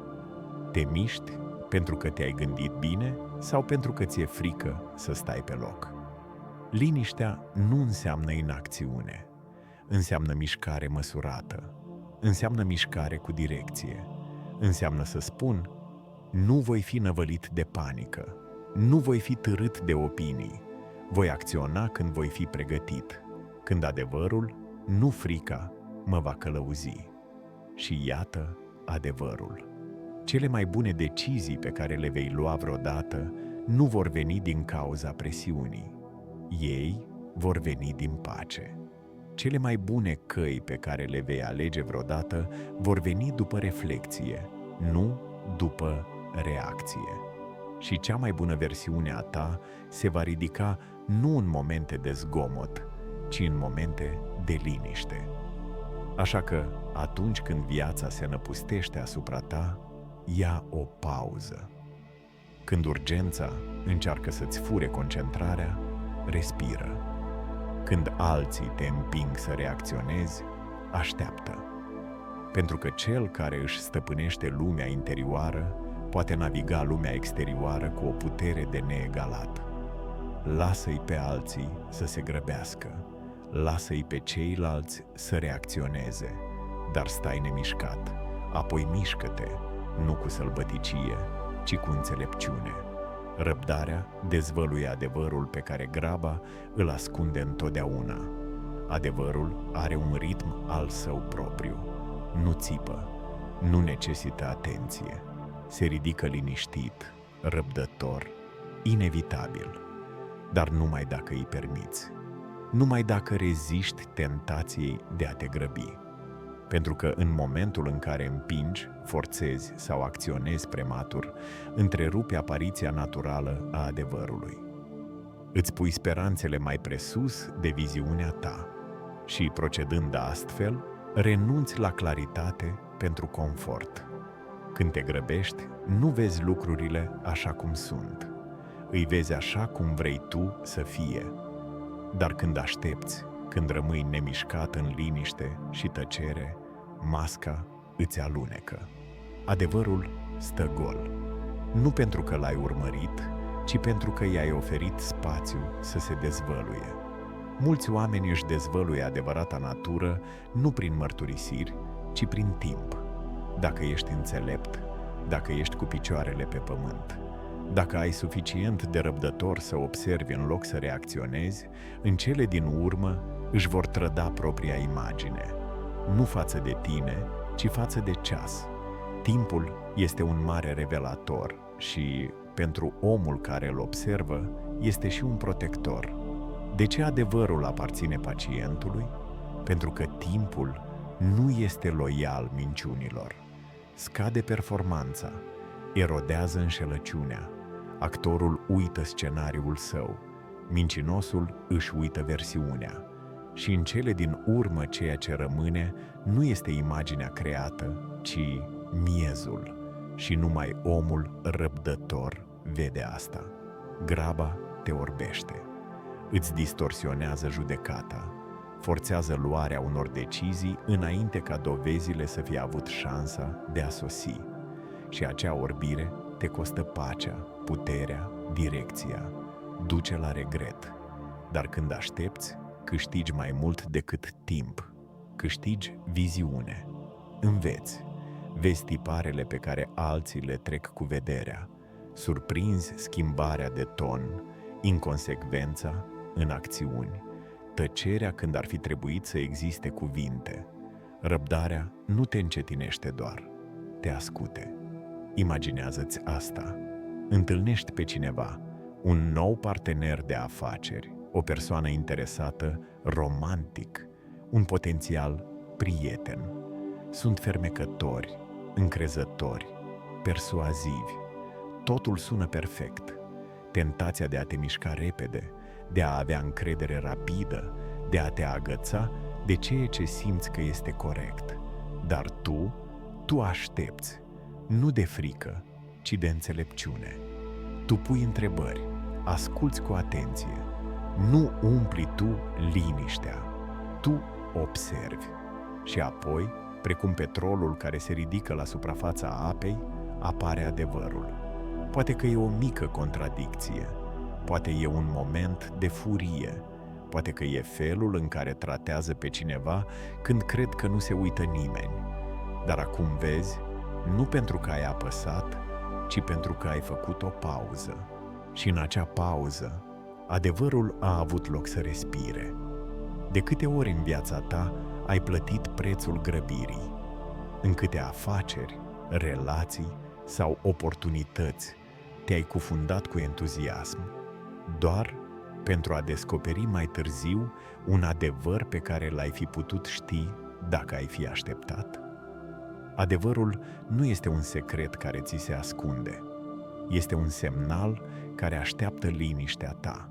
S1: Te miști pentru că te-ai gândit bine sau pentru că ți-e frică să stai pe loc? Liniștea nu înseamnă inacțiune. Înseamnă mișcare măsurată. Înseamnă mișcare cu direcție. Înseamnă să spun: nu voi fi năvălit de panică. Nu voi fi târât de opinii. Voi acționa când voi fi pregătit. Când adevărul, nu frica, mă va călăuzi. Și iată adevărul. Cele mai bune decizii pe care le vei lua vreodată nu vor veni din cauza presiunii. Ei vor veni din pace. Cele mai bune căi pe care le vei alege vreodată vor veni după reflecție, nu după reacție. Și cea mai bună versiune a ta se va ridica nu în momente de zgomot, ci în momente de liniște. Așa că, atunci când viața se năpustește asupra ta, ia o pauză. Când urgența încearcă să-ți fure concentrarea, respiră. Când alții te împing să reacționezi, așteaptă. Pentru că cel care își stăpânește lumea interioară poate naviga lumea exterioară cu o putere de neegalat. Lasă-i pe alții să se grăbească, lasă-i pe ceilalți să reacționeze, dar stai nemișcat, apoi mișcă-te, nu cu sălbăticie, ci cu înțelepciune. Răbdarea dezvăluie adevărul pe care graba îl ascunde întotdeauna. Adevărul are un ritm al său propriu. Nu țipă, nu necesită atenție. Se ridică liniștit, răbdător, inevitabil. Dar numai dacă îi permiți. Numai dacă reziști tentației de a te grăbi. Pentru că în momentul în care împingi, forțezi sau acționezi prematur, întrerupi apariția naturală a adevărului. Îți pui speranțele mai presus de viziunea ta și, procedând astfel, renunți la claritate pentru confort. Când te grăbești, nu vezi lucrurile așa cum sunt. Îi vezi așa cum vrei tu să fie. Dar când aștepți, când rămâi nemișcat în liniște și tăcere, masca îți alunecă. Adevărul stă gol. Nu pentru că l-ai urmărit, ci pentru că i-ai oferit spațiu să se dezvăluie. Mulți oameni își dezvăluie adevărata natură nu prin mărturisiri, ci prin timp. Dacă ești înțelept, dacă ești cu picioarele pe pământ, dacă ai suficient de răbdător să observi în loc să reacționezi, în cele din urmă își vor trăda propria imagine, nu față de tine, ci față de ceas. Timpul este un mare revelator și, pentru omul care îl observă, este și un protector. De ce adevărul aparține pacientului? Pentru că timpul nu este loial minciunilor. Scade performanța, erodează înșelăciunea, actorul uită scenariul său, mincinosul își uită versiunea și în cele din urmă ceea ce rămâne nu este imaginea creată, ci miezul și numai omul răbdător vede asta. Graba te orbește, îți distorsionează judecata, forțează luarea unor decizii înainte ca dovezile să fie avut șansa de a sosi. Și acea orbire te costă pacea, puterea, direcția, duce la regret. Dar când aștepți, câștigi mai mult decât timp, câștigi viziune. Înveți, vezi tiparele pe care alții le trec cu vederea, surprinzi schimbarea de ton, inconsecvența în acțiuni, tăcerea când ar fi trebuit să existe cuvinte. Răbdarea nu te încetinește doar, te ascute. Imaginează-ți asta. Întâlnești pe cineva, un nou partener de afaceri, o persoană interesată romantic, un potențial prieten. Sunt fermecători, încrezători, persuazivi. Totul sună perfect. Tentația de a te mișca repede, de a avea încredere rapidă, de a te agăța de ceea ce simți că este corect. Dar tu aștepți, nu de frică, ci de înțelepciune. Tu pui întrebări, asculți cu atenție, nu umpli tu liniștea, tu observi. Și apoi, precum petrolul care se ridică la suprafața apei, apare adevărul. Poate că e o mică contradicție, poate e un moment de furie, poate că e felul în care tratează pe cineva când cred că nu se uită nimeni. Dar acum vezi, nu pentru că ai apăsat, ci pentru că ai făcut o pauză. Și în acea pauză, adevărul a avut loc să respire. De câte ori în viața ta ai plătit prețul grăbirii? În câte afaceri, relații sau oportunități te-ai cufundat cu entuziasm, doar pentru a descoperi mai târziu un adevăr pe care l-ai fi putut ști dacă ai fi așteptat? Adevărul nu este un secret care ți se ascunde. Este un semnal care așteaptă liniștea ta.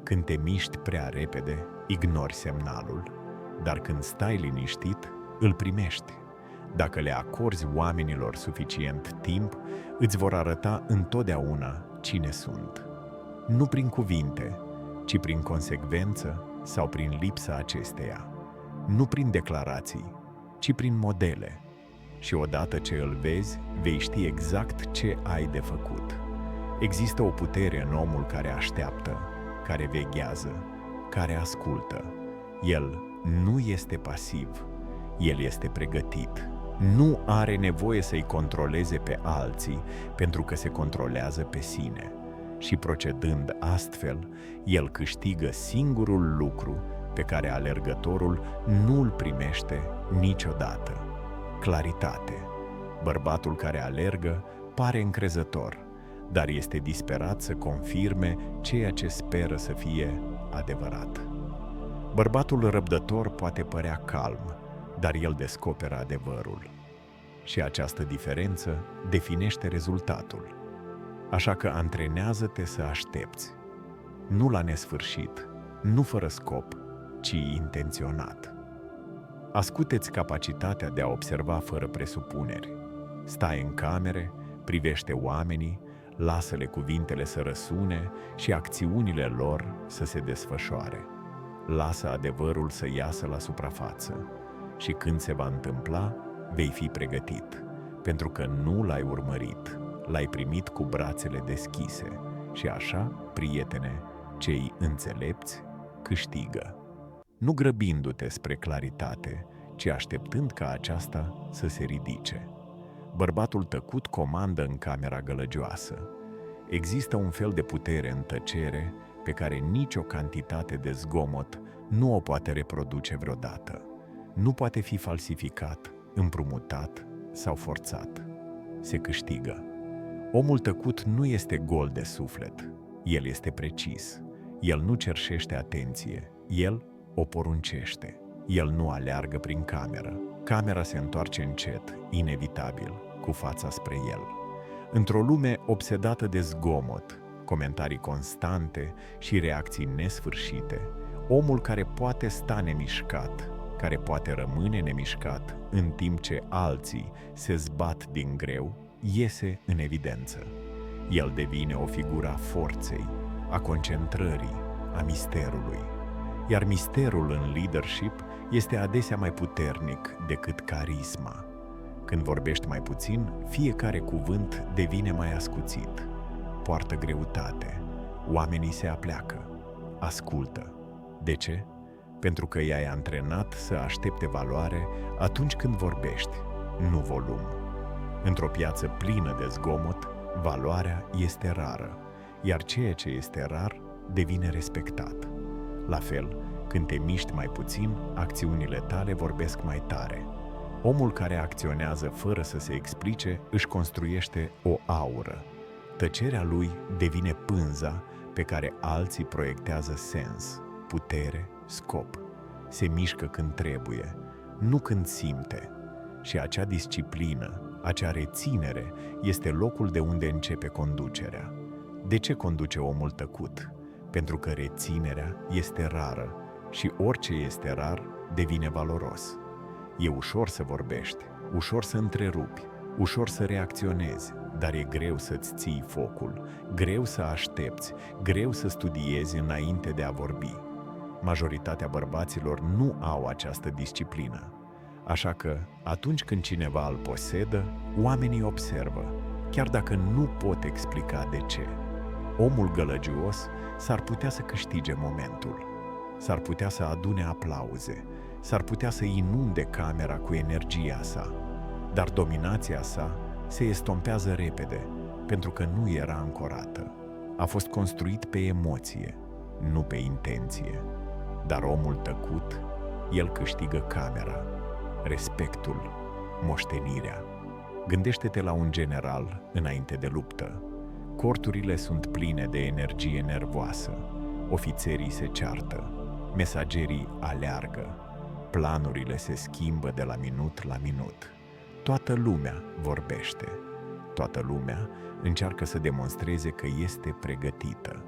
S1: Când te miști prea repede, ignori semnalul, dar când stai liniștit, îl primești. Dacă le acorzi oamenilor suficient timp, îți vor arăta întotdeauna cine sunt. Nu prin cuvinte, ci prin consecvență sau prin lipsa acesteia. Nu prin declarații, ci prin modele. Și odată ce îl vezi, vei ști exact ce ai de făcut. Există o putere în omul care așteaptă, care veghează, care ascultă. El nu este pasiv, el este pregătit. Nu are nevoie să-i controleze pe alții, pentru că se controlează pe sine. Și procedând astfel, el câștigă singurul lucru pe care alergătorul nu îl primește niciodată: claritate. Bărbatul care alergă pare încrezător, dar este disperat să confirme ceea ce speră să fie adevărat. Bărbatul răbdător poate părea calm, dar el descoperă adevărul. Și această diferență definește rezultatul. Așa că antrenează-te să aștepți, nu la nesfârșit, nu fără scop, ci intenționat. Ascuteți capacitatea de a observa fără presupuneri. Stai în camere, privește oamenii, lasă-le cuvintele să răsune și acțiunile lor să se desfășoare. Lasă adevărul să iasă la suprafață și când se va întâmpla, vei fi pregătit, pentru că nu l-ai urmărit, l-ai primit cu brațele deschise Și așa, prietene, cei înțelepți câștigă. Nu grăbindu-te spre claritate, ci așteptând ca aceasta să se ridice. Bărbatul tăcut comandă în camera gălăgioasă. Există un fel de putere în tăcere pe care nicio cantitate de zgomot nu o poate reproduce vreodată. Nu poate fi falsificat, împrumutat sau forțat. Se câștigă. Omul tăcut nu este gol de suflet. El este precis. El nu cerșește atenție. El o poruncește. El nu aleargă prin cameră. Camera se întoarce încet, inevitabil, cu fața spre el. Într-o lume obsedată de zgomot, comentarii constante și reacții nesfârșite, omul care poate sta nemișcat, care poate rămâne nemișcat în timp ce alții se zbat din greu, iese în evidență. El devine o figură a forței, a concentrării, a misterului. Iar misterul în leadership este adesea mai puternic decât carisma. Când vorbești mai puțin, fiecare cuvânt devine mai ascuțit. Poartă greutate. Oamenii se apleacă. Ascultă. De ce? Pentru că i-ai antrenat să aștepte valoare atunci când vorbești, nu volum. Într-o piață plină de zgomot, valoarea este rară, iar ceea ce este rar devine respectat. La fel, când te miști mai puțin, acțiunile tale vorbesc mai tare. Omul care acționează fără să se explice își construiește o aură. Tăcerea lui devine pânza pe care alții proiectează sens, putere, scop. Se mișcă când trebuie, nu când simte. Și acea disciplină, acea reținere este locul de unde începe conducerea. De ce conduce omul tăcut? Pentru că reținerea este rară și orice este rar devine valoros. E ușor să vorbești, ușor să întrerupi, ușor să reacționezi, dar e greu să-ți ții focul, greu să aștepți, greu să studiezi înainte de a vorbi. Majoritatea bărbaților nu au această disciplină. Așa că, atunci când cineva îl posedă, oamenii observă, chiar dacă nu pot explica de ce. Omul gălăgios s-ar putea să câștige momentul, s-ar putea să adune aplauze, s-ar putea să inunde camera cu energia sa, dar dominația sa se estompează repede, pentru că nu era ancorată. A fost construit pe emoție, nu pe intenție. Dar omul tăcut, el câștigă camera, respectul, moștenirea. Gândește-te la un general înainte de luptă. Corturile sunt pline de energie nervoasă, ofițerii se ceartă, mesagerii aleargă, planurile se schimbă de la minut la minut. Toată lumea vorbește, toată lumea încearcă să demonstreze că este pregătită,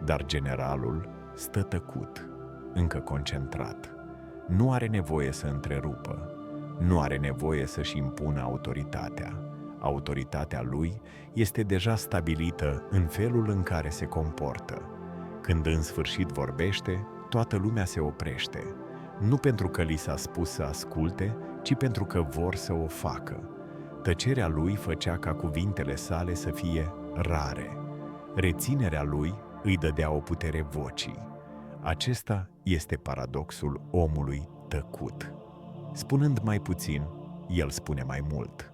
S1: dar generalul stă tăcut, încă concentrat. Nu are nevoie să întrerupă, nu are nevoie să-și impună autoritatea. Autoritatea lui este deja stabilită în felul în care se comportă. Când în sfârșit vorbește, toată lumea se oprește, nu pentru că li s-a spus să asculte, ci pentru că vor să o facă. Tăcerea lui făcea ca cuvintele sale să fie rare. Reținerea lui îi dădea o putere vocii. Acesta este paradoxul omului tăcut. Spunând mai puțin, el spune mai mult.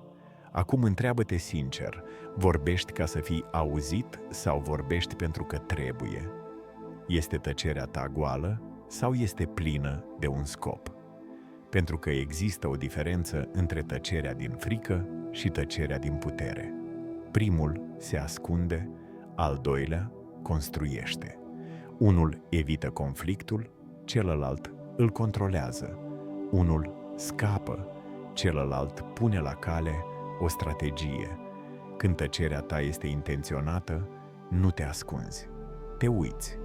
S1: Acum întreabă-te sincer, vorbești ca să fii auzit sau vorbești pentru că trebuie? Este tăcerea ta goală sau este plină de un scop? Pentru că există o diferență între tăcerea din frică și tăcerea din putere. Primul se ascunde, al doilea construiește. Unul evită conflictul, celălalt îl controlează. Unul scapă, celălalt pune la cale o strategie. Când tăcerea ta este intenționată, nu te ascunzi. Te uiți,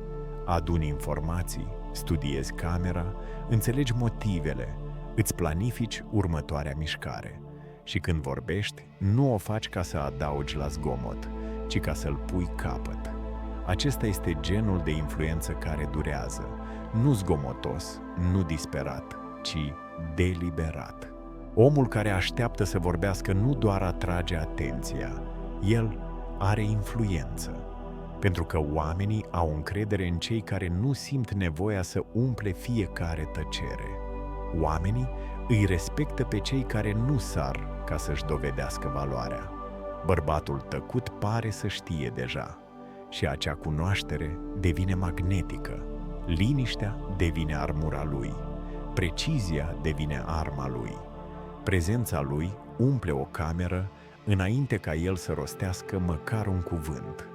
S1: aduni informații, studiezi camera, înțelegi motivele, îți planifici următoarea mișcare. Și când vorbești, nu o faci ca să adaugi la zgomot, ci ca să-l pui capăt. Acesta este genul de influență care durează, nu zgomotos, nu disperat, ci deliberat. Omul care așteaptă să vorbească nu doar atrage atenția, el are influență. pentru că oamenii au încredere în cei care nu simt nevoia să umple fiecare tăcere. Oamenii îi respectă pe cei care nu sar ca să-și dovedească valoarea. Bărbatul tăcut pare să știe deja și acea cunoaștere devine magnetică. Liniștea devine armura lui, precizia devine arma lui. Prezența lui umple o cameră înainte ca el să rostească măcar un cuvânt.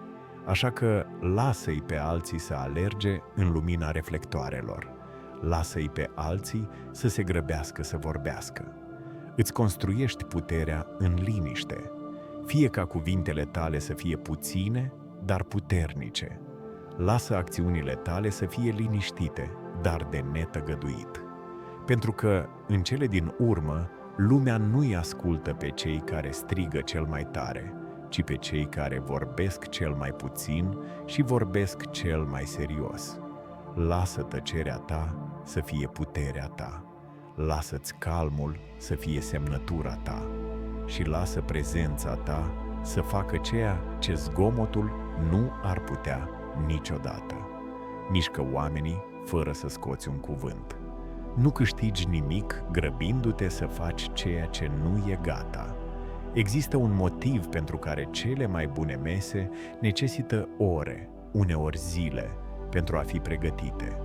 S1: Așa că lasă-i pe alții să alerge în lumina reflectoarelor. Lasă-i pe alții să se grăbească să vorbească. Îți construiești puterea în liniște. Fie ca cuvintele tale să fie puține, dar puternice. Lasă acțiunile tale să fie liniștite, dar de netăgăduit. Pentru că, în cele din urmă, lumea nu-i ascultă pe cei care strigă cel mai tare, ci pe cei care vorbesc cel mai puțin și vorbesc cel mai serios. Lasă tăcerea ta să fie puterea ta. Lasă-ți calmul să fie semnătura ta. Și lasă prezența ta să facă ceea ce zgomotul nu ar putea niciodată. Mișcă oamenii fără să scoți un cuvânt. Nu câștigi nimic grăbindu-te să faci ceea ce nu e gata. Există un motiv pentru care cele mai bune mese necesită ore, uneori zile, pentru a fi pregătite.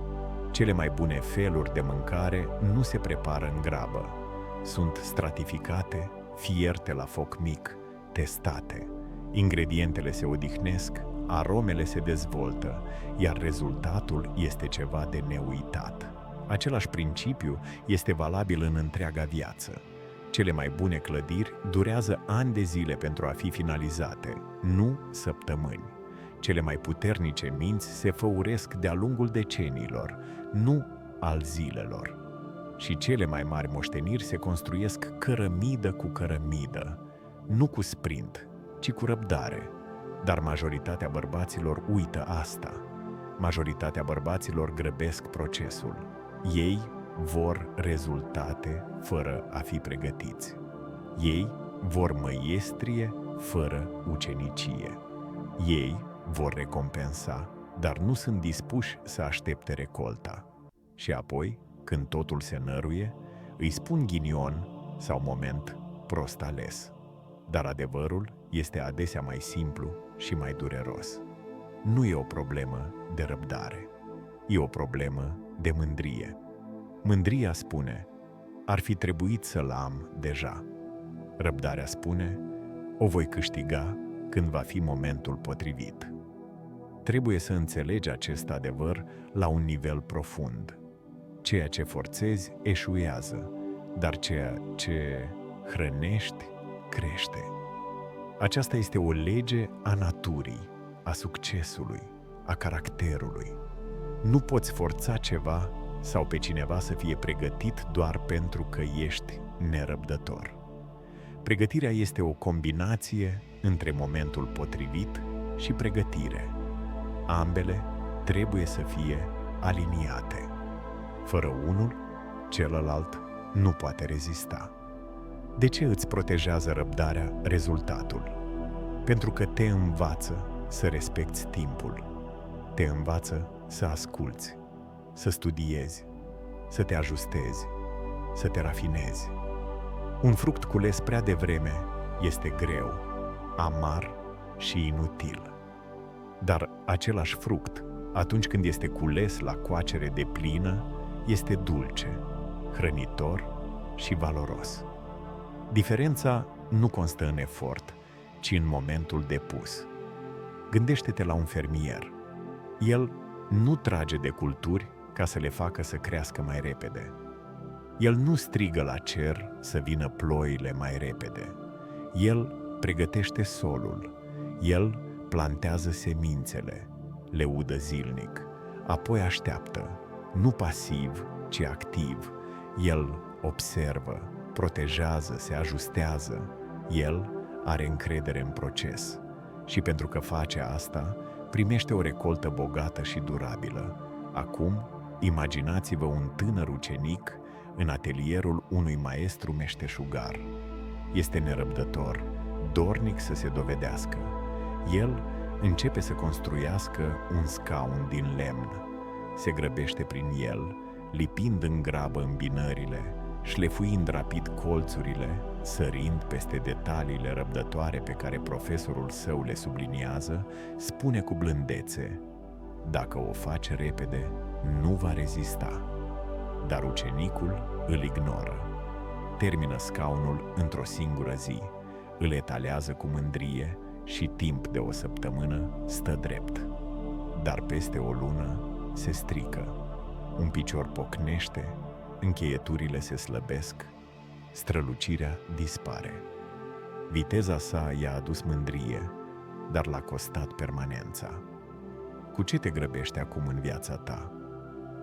S1: Cele mai bune feluri de mâncare nu se prepară în grabă. Sunt stratificate, fierte la foc mic, testate. Ingredientele se odihnesc, aromele se dezvoltă, iar rezultatul este ceva de neuitat. Același principiu este valabil în întreaga viață. Cele mai bune clădiri durează ani de zile pentru a fi finalizate, nu săptămâni. Cele mai puternice minți se făuresc de-a lungul deceniilor, nu al zilelor. Și cele mai mari moșteniri se construiesc cărămidă cu cărămidă, nu cu sprint, ci cu răbdare. Dar majoritatea bărbaților uită asta. Majoritatea bărbaților grăbesc procesul. Ei vor rezultate fără a fi pregătiți. Ei vor măiestrie fără ucenicie. Ei vor recompensa, dar nu sunt dispuși să aștepte recolta. Și apoi, când totul se năruie, îi spun ghinion sau moment prost ales. Dar adevărul este adesea mai simplu și mai dureros. Nu e o problemă de răbdare, e o problemă de mândrie. Mândria spune, ar fi trebuit să-l am deja. Răbdarea spune, o voi câștiga când va fi momentul potrivit. Trebuie să înțelegi acest adevăr la un nivel profund. Ceea ce forțezi eșuează, dar ceea ce hrănești crește. Aceasta este o lege a naturii, a succesului, a caracterului. Nu poți forța ceva sau pe cineva să fie pregătit doar pentru că ești nerăbdător. Pregătirea este o combinație între momentul potrivit și pregătire. Ambele trebuie să fie aliniate. Fără unul, celălalt nu poate rezista. De ce îți protejează răbdarea rezultatul? Pentru că te învață să respecti timpul. Te învață să asculți, să studiezi, să te ajustezi, să te rafinezi. Un fruct cules prea devreme este greu, amar și inutil. Dar același fruct, atunci când este cules la coacere deplină, este dulce, hrănitor și valoros. Diferența nu constă în efort, ci în momentul depus. Gândește-te la un fermier. El nu trage de culturi ca să le facă să crească mai repede. El nu strigă la cer să vină ploile mai repede. El pregătește solul. El plantează semințele, le udă zilnic, apoi așteaptă, nu pasiv, ci activ. El observă, protejează, se ajustează. El are încredere în proces. Și pentru că face asta, primește o recoltă bogată și durabilă. Acum, imaginați-vă un tânăr ucenic în atelierul unui maestru meșteșugar. Este nerăbdător, dornic să se dovedească. El începe să construiască un scaun din lemn. Se grăbește prin el, lipind în grabă îmbinările, șlefuind rapid colțurile, sărind peste detaliile răbdătoare pe care profesorul său le subliniază, spune cu blândețe: dacă o faci repede, nu va rezista. Dar ucenicul îl ignoră. Termină scaunul într-o singură zi, îl etalează cu mândrie și timp de o săptămână stă drept. Dar peste o lună se strică, un picior pocnește, încheieturile se slăbesc, strălucirea dispare. Viteza sa i-a adus mândrie, dar l-a costat permanența. Cu ce te grăbești acum în viața ta?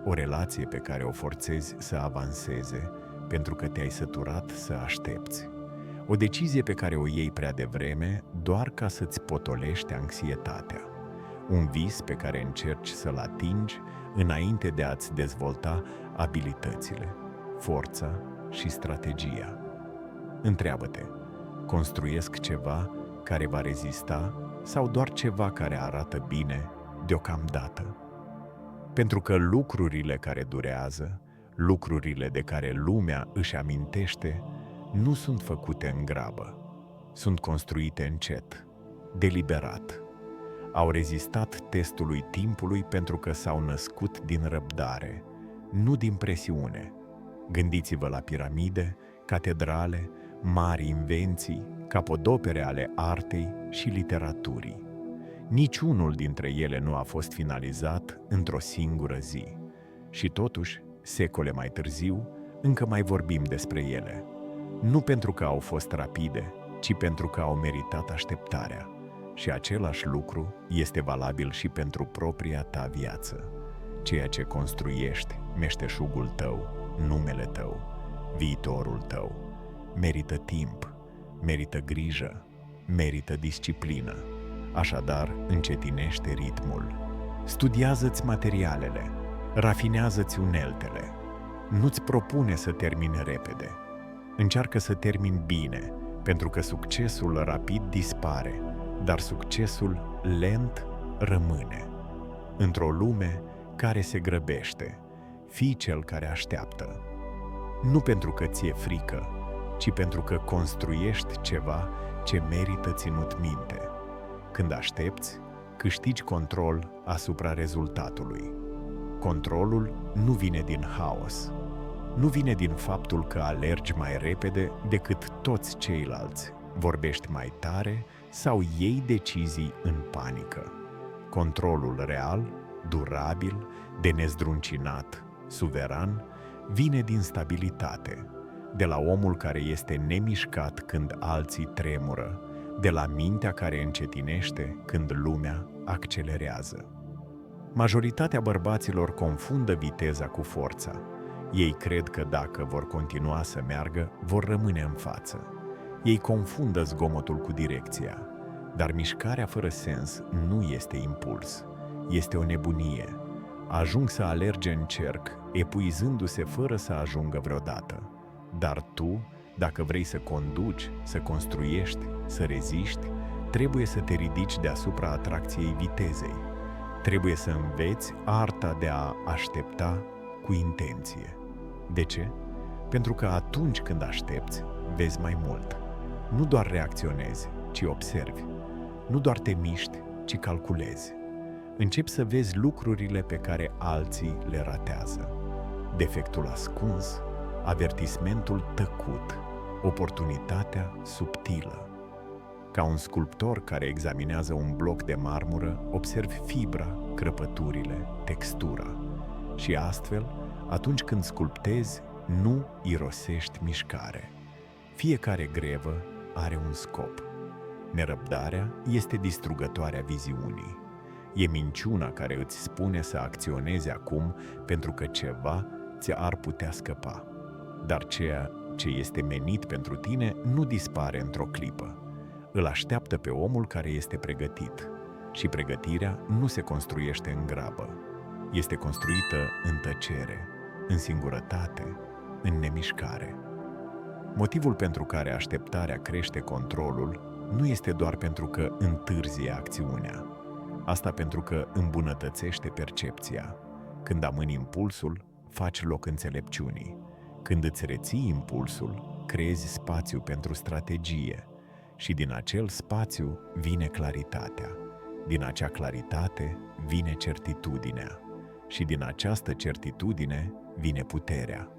S1: O relație pe care o forțezi să avanseze pentru că te-ai săturat să aștepți. O decizie pe care o iei prea devreme doar ca să-ți potolești anxietatea. Un vis pe care încerci să-l atingi înainte de a-ți dezvolta abilitățile, forța și strategia. Întreabă-te: construiesc ceva care va rezista sau doar ceva care arată bine deocamdată? Pentru că lucrurile care durează, lucrurile de care lumea își amintește, nu sunt făcute în grabă. Sunt construite încet, deliberat. Au rezistat testului timpului pentru că s-au născut din răbdare, nu din presiune. Gândiți-vă la piramide, catedrale, mari invenții, capodopere ale artei și literaturii. Niciunul dintre ele nu a fost finalizat într-o singură zi. Și totuși, secole mai târziu, încă mai vorbim despre ele. Nu pentru că au fost rapide, ci pentru că au meritat așteptarea. Și același lucru este valabil și pentru propria ta viață. Ceea ce construiești, meșteșugul tău, numele tău, viitorul tău, merită timp, merită grijă, merită disciplină. Așadar, încetinește ritmul. Studiază-ți materialele, rafinează-ți uneltele. Nu-ți propune să termini repede. Încearcă să termini bine, pentru că succesul rapid dispare, dar succesul lent rămâne. Într-o lume care se grăbește, fii cel care așteaptă. Nu pentru că ți-e frică, ci pentru că construiești ceva ce merită ținut minte. Când aștepți, câștigi control asupra rezultatului. Controlul nu vine din haos. Nu vine din faptul că alergi mai repede decât toți ceilalți, vorbești mai tare sau iei decizii în panică. Controlul real, durabil, de nezdruncinat, suveran, vine din stabilitate, de la omul care este nemișcat când alții tremură, de la mintea care încetinește când lumea accelerează. Majoritatea bărbaților confundă viteza cu forța. Ei cred că dacă vor continua să meargă, vor rămâne în față. Ei confundă zgomotul cu direcția, dar mișcarea fără sens nu este impuls, este o nebunie. Ajung să alerge în cerc, epuizându-se fără să ajungă vreodată. Dar tu, dacă vrei să conduci, să construiești, să reziști, trebuie să te ridici deasupra atracției vitezei. Trebuie să înveți arta de a aștepta cu intenție. De ce? Pentru că atunci când aștepți, vezi mai mult. Nu doar reacționezi, ci observi. Nu doar te miști, ci calculezi. Începi să vezi lucrurile pe care alții le ratează. Defectul ascuns, avertismentul tăcut, oportunitatea subtilă. Ca un sculptor care examinează un bloc de marmură, observi fibra, crăpăturile, textura. Și astfel, atunci când sculptezi, nu irosești mișcare. Fiecare grevă are un scop. Nerăbdarea este distrugătoarea viziunii. E minciuna care îți spune să acționezi acum pentru că ceva ți-ar putea scăpa. Dar ceea ce este menit pentru tine nu dispare într-o clipă. Îl așteaptă pe omul care este pregătit. Și pregătirea nu se construiește în grabă. Este construită în tăcere, în singurătate, în nemișcare. Motivul pentru care așteptarea crește controlul nu este doar pentru că întârzie acțiunea, Asta pentru că îmbunătățește percepția. Când amâni impulsul, faci loc înțelepciunii. Când îți reții impulsul, creezi spațiu pentru strategie. Și din acel spațiu vine claritatea. Din acea claritate vine certitudinea. Și din această certitudine vine puterea.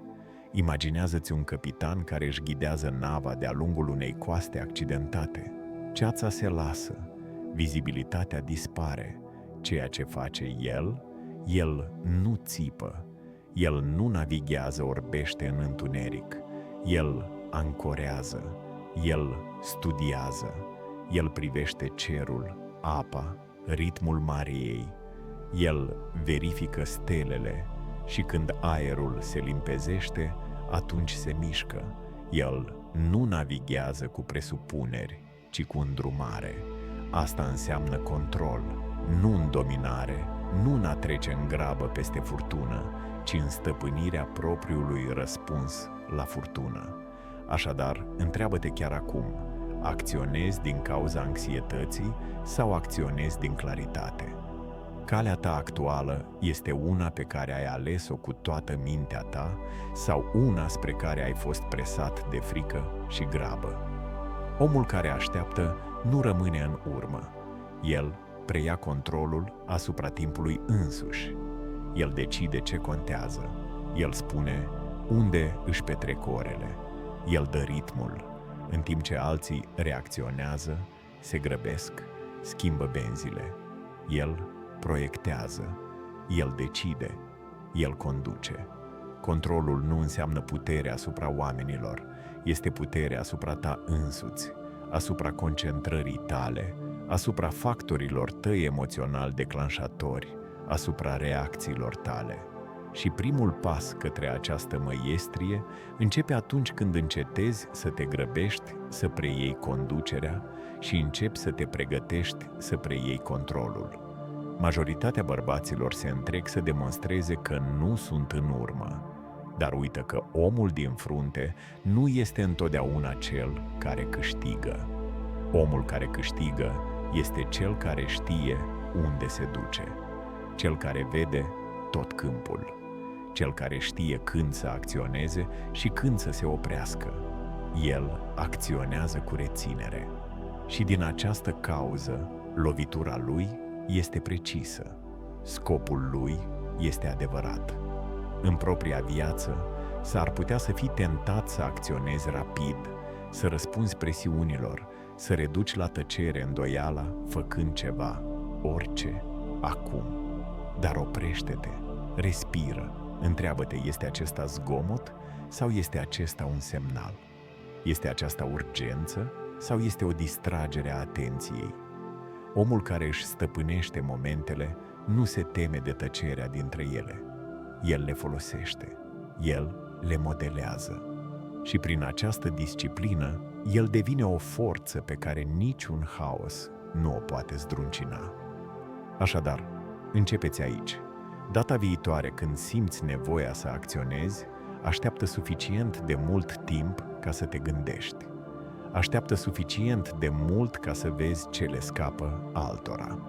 S1: Imaginează-ți un capitan care își ghidează nava de-a lungul unei coaste accidentate. Ceața se lasă, vizibilitatea dispare. Ceea ce face el nu țipă, el nu navighează orbește în întuneric, el ancorează, el studiază, el privește cerul, apa, ritmul Mariei, el verifică stelele și când aerul se limpezește, atunci se mișcă. El nu navighează cu presupuneri, ci cu îndrumare. Asta înseamnă control, nu în dominare, nu în a trece în grabă peste furtună, ci în stăpânirea propriului răspuns la furtună. Așadar, întreabă-te chiar acum, acționezi din cauza anxietății sau acționezi din claritate? Calea ta actuală este una pe care ai ales-o cu toată mintea ta sau una spre care ai fost presat de frică și grabă? Omul care așteaptă nu rămâne în urmă. El preia controlul asupra timpului însuși. El decide ce contează. El spune unde își petrec orele. El dă ritmul, în timp ce alții reacționează, se grăbesc, schimbă benzile. El proiectează, el decide, el conduce. Controlul nu înseamnă putere asupra oamenilor, este putere asupra ta însuți, asupra concentrării tale, asupra factorilor tăi emoționali declanșatori, asupra reacțiilor tale. Și primul pas către această măiestrie începe atunci când încetezi să te grăbești să preiei conducerea și începi să te pregătești să preiei controlul. Majoritatea bărbaților se întreg să demonstreze că nu sunt în urmă, dar uită că omul din frunte nu este întotdeauna cel care câștigă. Omul care câștigă este cel care știe unde se duce, cel care vede tot câmpul, cel care știe când să acționeze și când să se oprească. El acționează cu reținere și din această cauză lovitura lui este precisă, scopul lui este adevărat. În propria viață s-ar putea să fii tentat să acționezi rapid, să răspunzi presiunilor, să reduci la tăcere îndoiala făcând ceva, orice, acum. Dar oprește-te, respiră, întreabă-te, este acesta zgomot sau este acesta un semnal? Este aceasta urgență sau este o distragere a atenției? Omul care își stăpânește momentele nu se teme de tăcerea dintre ele. El le folosește, el le modelează. Și prin această disciplină, el devine o forță pe care niciun haos nu o poate zdruncina. Așadar, începeți aici. Data viitoare când simți nevoia să acționezi, așteaptă suficient de mult timp ca să te gândești. Așteaptă suficient de mult ca să vezi ce le scapă altora.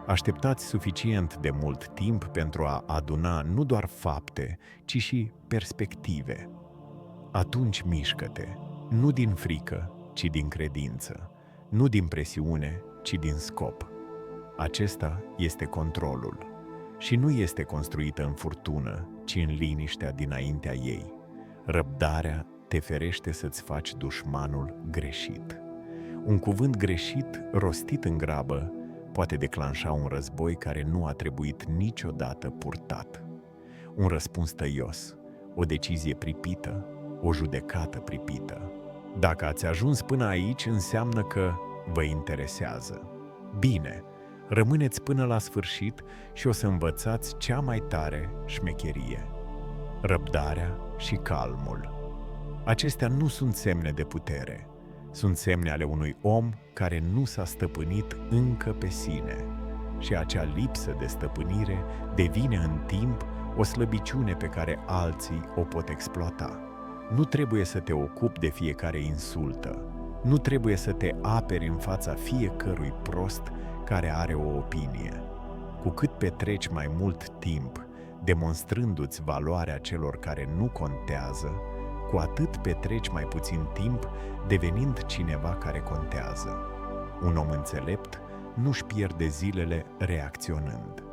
S1: Așteptați suficient de mult timp pentru a aduna nu doar fapte, ci și perspective. Atunci mișcă-te, nu din frică, ci din credință, nu din presiune, ci din scop. Acesta este controlul și nu este construită în furtună, ci în liniștea dinaintea ei. Răbdarea te ferește să-ți faci dușmanul greșit. Un cuvânt greșit, rostit în grabă, poate declanșa un război care nu a trebuit niciodată purtat. Un răspuns tăios, o decizie pripită, o judecată pripită. Dacă ați ajuns până aici, înseamnă că vă interesează. Bine, rămâneți până la sfârșit și o să învățați cea mai tare șmecherie: răbdarea și calmul. Acestea nu sunt semne de putere, sunt semne ale unui om care nu s-a stăpânit încă pe sine. Și acea lipsă de stăpânire devine în timp o slăbiciune pe care alții o pot exploata. Nu trebuie să te ocupi de fiecare insultă, nu trebuie să te aperi în fața fiecărui prost care are o opinie. Cu cât petreci mai mult timp demonstrându-ți valoarea celor care nu contează, cu atât petreci mai puțin timp devenind cineva care contează. Un om înțelept nu-și pierde zilele reacționând.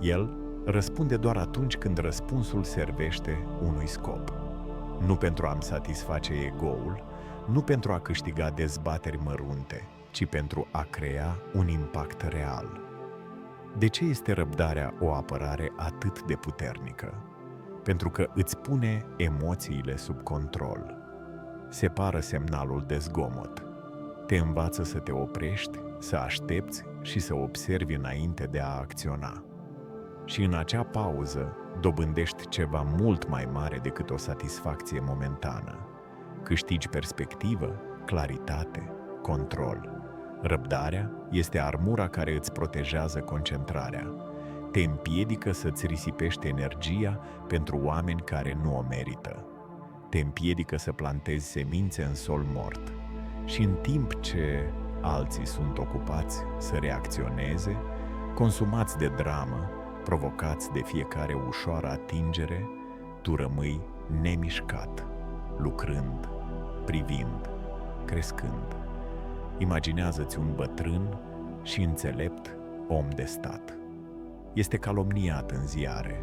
S1: El răspunde doar atunci când răspunsul servește unui scop. Nu pentru a-mi satisface ego-ul, nu pentru a câștiga dezbateri mărunte, ci pentru a crea un impact real. De ce este răbdarea o apărare atât de puternică? Pentru că îți pune emoțiile sub control. Separă semnalul de zgomot. Te învață să te oprești, să aștepți și să observi înainte de a acționa. Și în acea pauză dobândești ceva mult mai mare decât o satisfacție momentană. Câștigi perspectivă, claritate, control. Răbdarea este armura care îți protejează concentrarea. Te împiedică să-ți risipești energia pentru oameni care nu o merită. Te împiedică să plantezi semințe în sol mort. Și în timp ce alții sunt ocupați să reacționeze, consumați de dramă, provocați de fiecare ușoară atingere, tu rămâi nemișcat, lucrând, privind, crescând. Imaginează-ți un bătrân și înțelept om de stat. Este calomniat în ziare,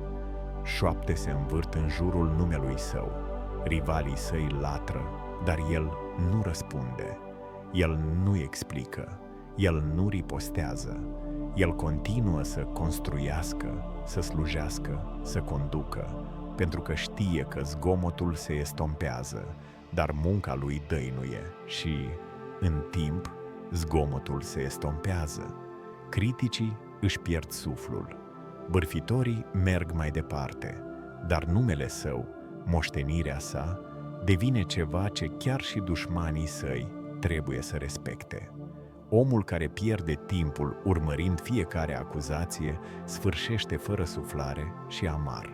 S1: șoapte se învârt în jurul numelui său, rivalii săi latră, dar el nu răspunde, el nu explică, el nu ripostează, el continuă să construiască, să slujească, să conducă, pentru că știe că zgomotul se estompează, dar munca lui dăinuie și, în timp, zgomotul se estompează. Criticii își pierd suflul, bârfitorii merg mai departe, dar numele său, moștenirea sa, devine ceva ce chiar și dușmanii săi trebuie să respecte. Omul care pierde timpul urmărind fiecare acuzație sfârșește fără suflare și amar.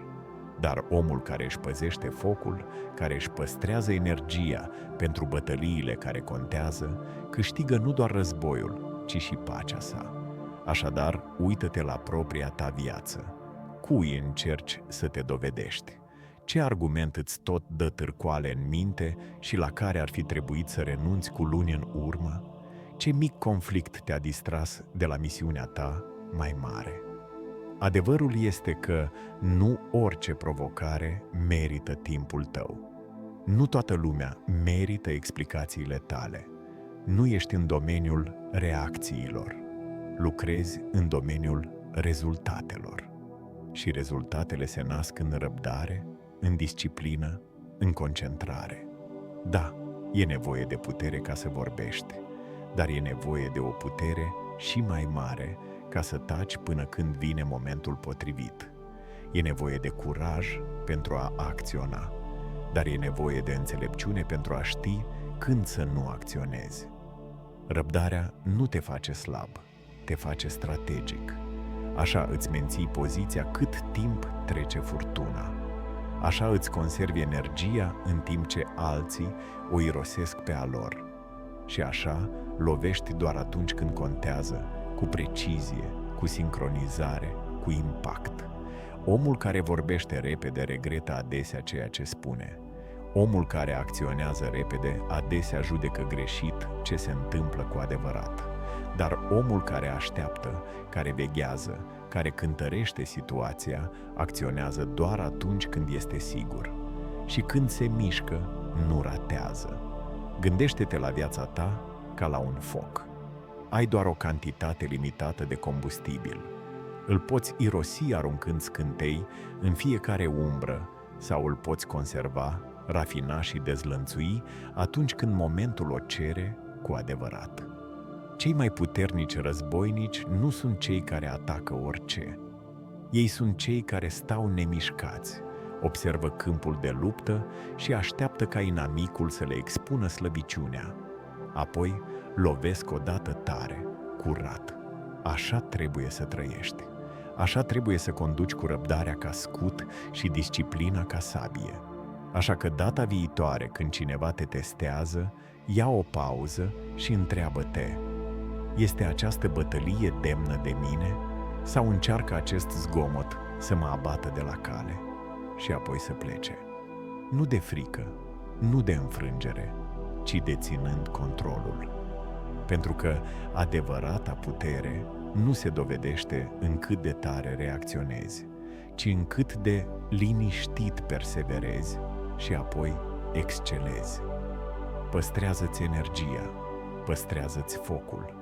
S1: Dar omul care își păzește focul, care își păstrează energia pentru bătăliile care contează, câștigă nu doar războiul, ci și pacea sa. Așadar, uită-te la propria ta viață. Cui încerci să te dovedești? Ce argument îți tot dă târcoale în minte și la care ar fi trebuit să renunți cu luni în urmă? Ce mic conflict te-a distras de la misiunea ta mai mare? Adevărul este că nu orice provocare merită timpul tău. Nu toată lumea merită explicațiile tale. Nu ești în domeniul reacțiilor. Lucrezi în domeniul rezultatelor. Și rezultatele se nasc în răbdare, în disciplină, în concentrare. Da, e nevoie de putere ca să vorbești, dar e nevoie de o putere și mai mare ca să taci până când vine momentul potrivit. E nevoie de curaj pentru a acționa, dar e nevoie de înțelepciune pentru a ști când să nu acționezi. Răbdarea nu te face slab, te face strategic. Așa îți menții poziția cât timp trece furtuna. Așa îți conservi energia în timp ce alții o irosesc pe a lor. Și așa lovești doar atunci când contează, cu precizie, cu sincronizare, cu impact. Omul care vorbește repede regretă adesea ceea ce spune. Omul care acționează repede adesea judecă greșit ce se întâmplă cu adevărat. Dar omul care așteaptă, care veghează, care cântărește situația, acționează doar atunci când este sigur. Și când se mișcă, nu ratează. Gândește-te la viața ta ca la un foc. Ai doar o cantitate limitată de combustibil. Îl poți irosi aruncând scântei în fiecare umbră sau îl poți conserva, rafina și dezlănțui atunci când momentul o cere cu adevărat. Cei mai puternici războinici nu sunt cei care atacă orice. Ei sunt cei care stau nemișcați, observă câmpul de luptă și așteaptă ca inamicul să le expună slăbiciunea. Apoi lovesc odată tare, curat. Așa trebuie să trăiești. Așa trebuie să conduci cu răbdarea ca scut și disciplina ca sabie. Așa că data viitoare când cineva te testează, ia o pauză și întreabă-te: Este această bătălie demnă de mine sau încearcă acest zgomot să mă abată de la cale și apoi să plece? Nu de frică, nu de înfrângere, ci deținând controlul. Pentru că adevărata putere nu se dovedește în cât de tare reacționezi, ci în cât de liniștit perseverezi și apoi excelezi. Păstrează-ți energia, păstrează-ți focul,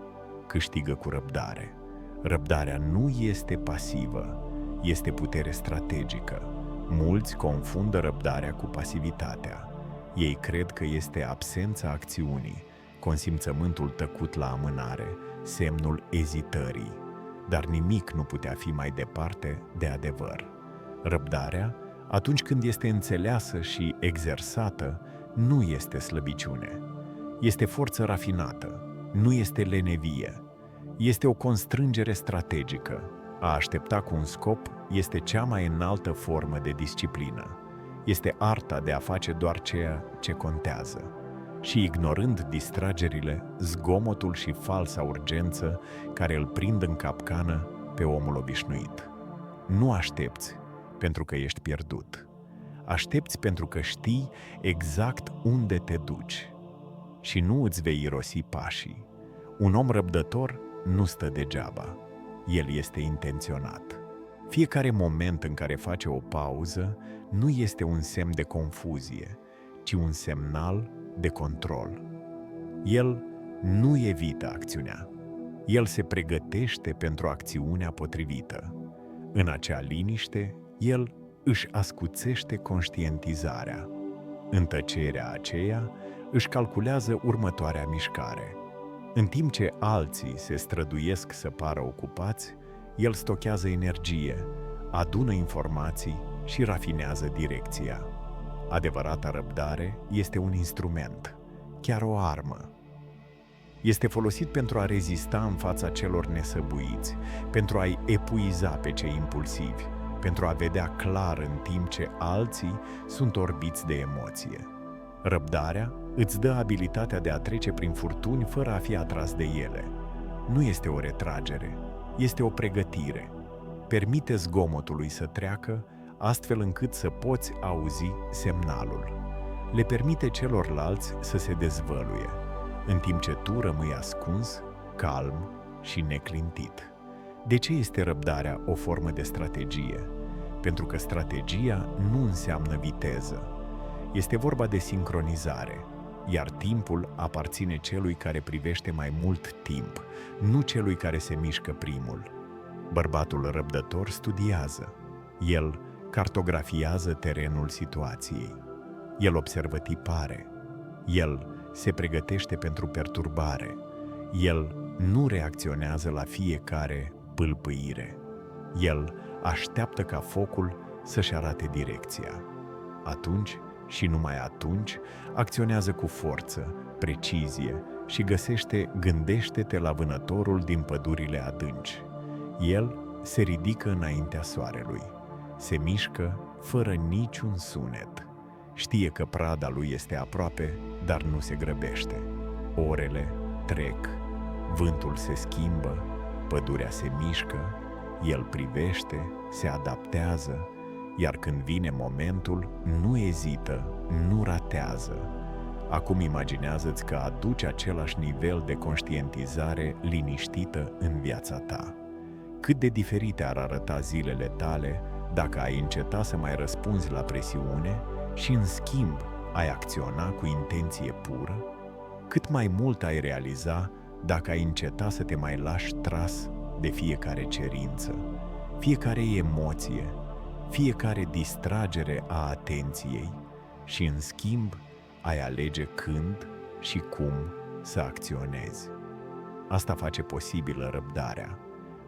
S1: câștigă cu răbdare. Răbdarea nu este pasivă, este putere strategică. Mulți confundă răbdarea cu pasivitatea. Ei cred că este absența acțiunii, consimțământul tăcut la amânare, semnul ezitării. Dar nimic nu putea fi mai departe de adevăr. Răbdarea, atunci când este înțeleasă și exersată, nu este slăbiciune. Este forță rafinată, nu este lenevie. Este o constrângere strategică. A aștepta cu un scop este cea mai înaltă formă de disciplină. Este arta de a face doar ceea ce contează. Și ignorând distragerile, zgomotul și falsa urgență care îl prind în capcană pe omul obișnuit. Nu aștepți pentru că ești pierdut. Aștepți pentru că știi exact unde te duci și nu îți vei irosi pașii. Un om răbdător nu stă degeaba. El este intenționat. Fiecare moment în care face o pauză nu este un semn de confuzie, ci un semnal de control. El nu evită acțiunea. El se pregătește pentru acțiunea potrivită. În acea liniște, el își ascuțește conștientizarea. În tăcerea aceea, își calculează următoarea mișcare. În timp ce alții se străduiesc să pară ocupați, el stochează energie, adună informații și rafinează direcția. Adevărata răbdare este un instrument, chiar o armă. Este folosit pentru a rezista în fața celor nesăbuiți, pentru a-i epuiza pe cei impulsivi, pentru a vedea clar în timp ce alții sunt orbiți de emoție. Răbdarea îți dă abilitatea de a trece prin furtuni fără a fi atras de ele. Nu este o retragere, este o pregătire. Permite zgomotului să treacă, astfel încât să poți auzi semnalul. Le permite celorlalți să se dezvăluie, în timp ce tu rămâi ascuns, calm și neclintit. De ce este răbdarea o formă de strategie? Pentru că strategia nu înseamnă viteză. Este vorba de sincronizare, iar timpul aparține celui care privește mai mult timp, nu celui care se mișcă primul. Bărbatul răbdător studiază. El cartografiază terenul situației. El observă tipare. El se pregătește pentru perturbare. El nu reacționează la fiecare pâlpâire. El așteaptă ca focul să-și arate direcția. Atunci și numai atunci acționează cu forță, precizie și gândește-te la vânătorul din pădurile adânci. El se ridică înaintea soarelui, se mișcă fără niciun sunet. Știe că prada lui este aproape, dar nu se grăbește. Orele trec, vântul se schimbă, pădurea se mișcă, el privește, se adaptează, iar când vine momentul, nu ezită, nu ratează. Acum imaginează-ți că aduci același nivel de conștientizare liniștită în viața ta. Cât de diferite ar arăta zilele tale dacă ai înceta să mai răspunzi la presiune și, în schimb, ai acționa cu intenție pură? Cât mai mult ai realiza dacă ai înceta să te mai lași tras de fiecare cerință, fiecare emoție, fiecare distragere a atenției și, în schimb, ai alege când și cum să acționezi. Asta face posibilă răbdarea.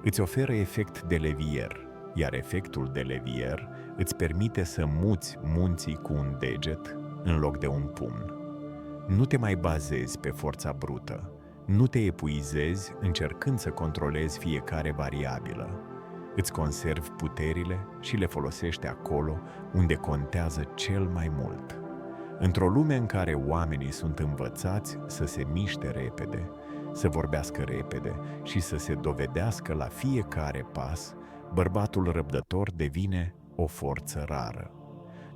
S1: Îți oferă efect de levier, iar efectul de levier îți permite să muți munții cu un deget în loc de un pumn. Nu te mai bazezi pe forța brută, nu te epuizezi încercând să controlezi fiecare variabilă. Îți conservi puterile și le folosești acolo unde contează cel mai mult. Într-o lume în care oamenii sunt învățați să se miște repede, să vorbească repede și să se dovedească la fiecare pas, bărbatul răbdător devine o forță rară.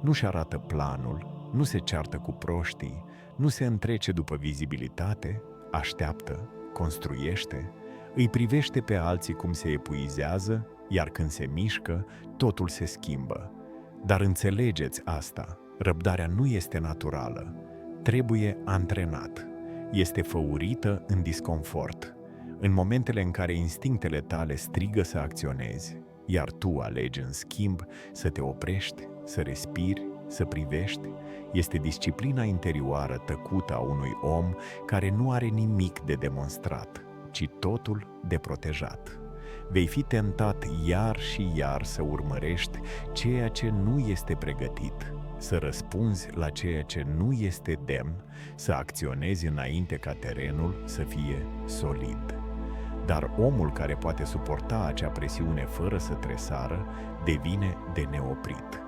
S1: Nu-și arată planul, nu se ceartă cu proștii, nu se întrece după vizibilitate, așteaptă, construiește, îi privește pe alții cum se epuizează, iar când se mișcă, totul se schimbă. Dar înțelegeți asta, răbdarea nu este naturală, trebuie antrenat, este făurită în disconfort, în momentele în care instinctele tale strigă să acționezi, iar tu alegi în schimb să te oprești, să respiri, să privești, este disciplina interioară tăcută a unui om care nu are nimic de demonstrat, ci totul de protejat. Vei fi tentat iar și iar să urmărești ceea ce nu este pregătit, să răspunzi la ceea ce nu este demn, să acționezi înainte ca terenul să fie solid. Dar omul care poate suporta acea presiune fără să tresară devine de neoprit.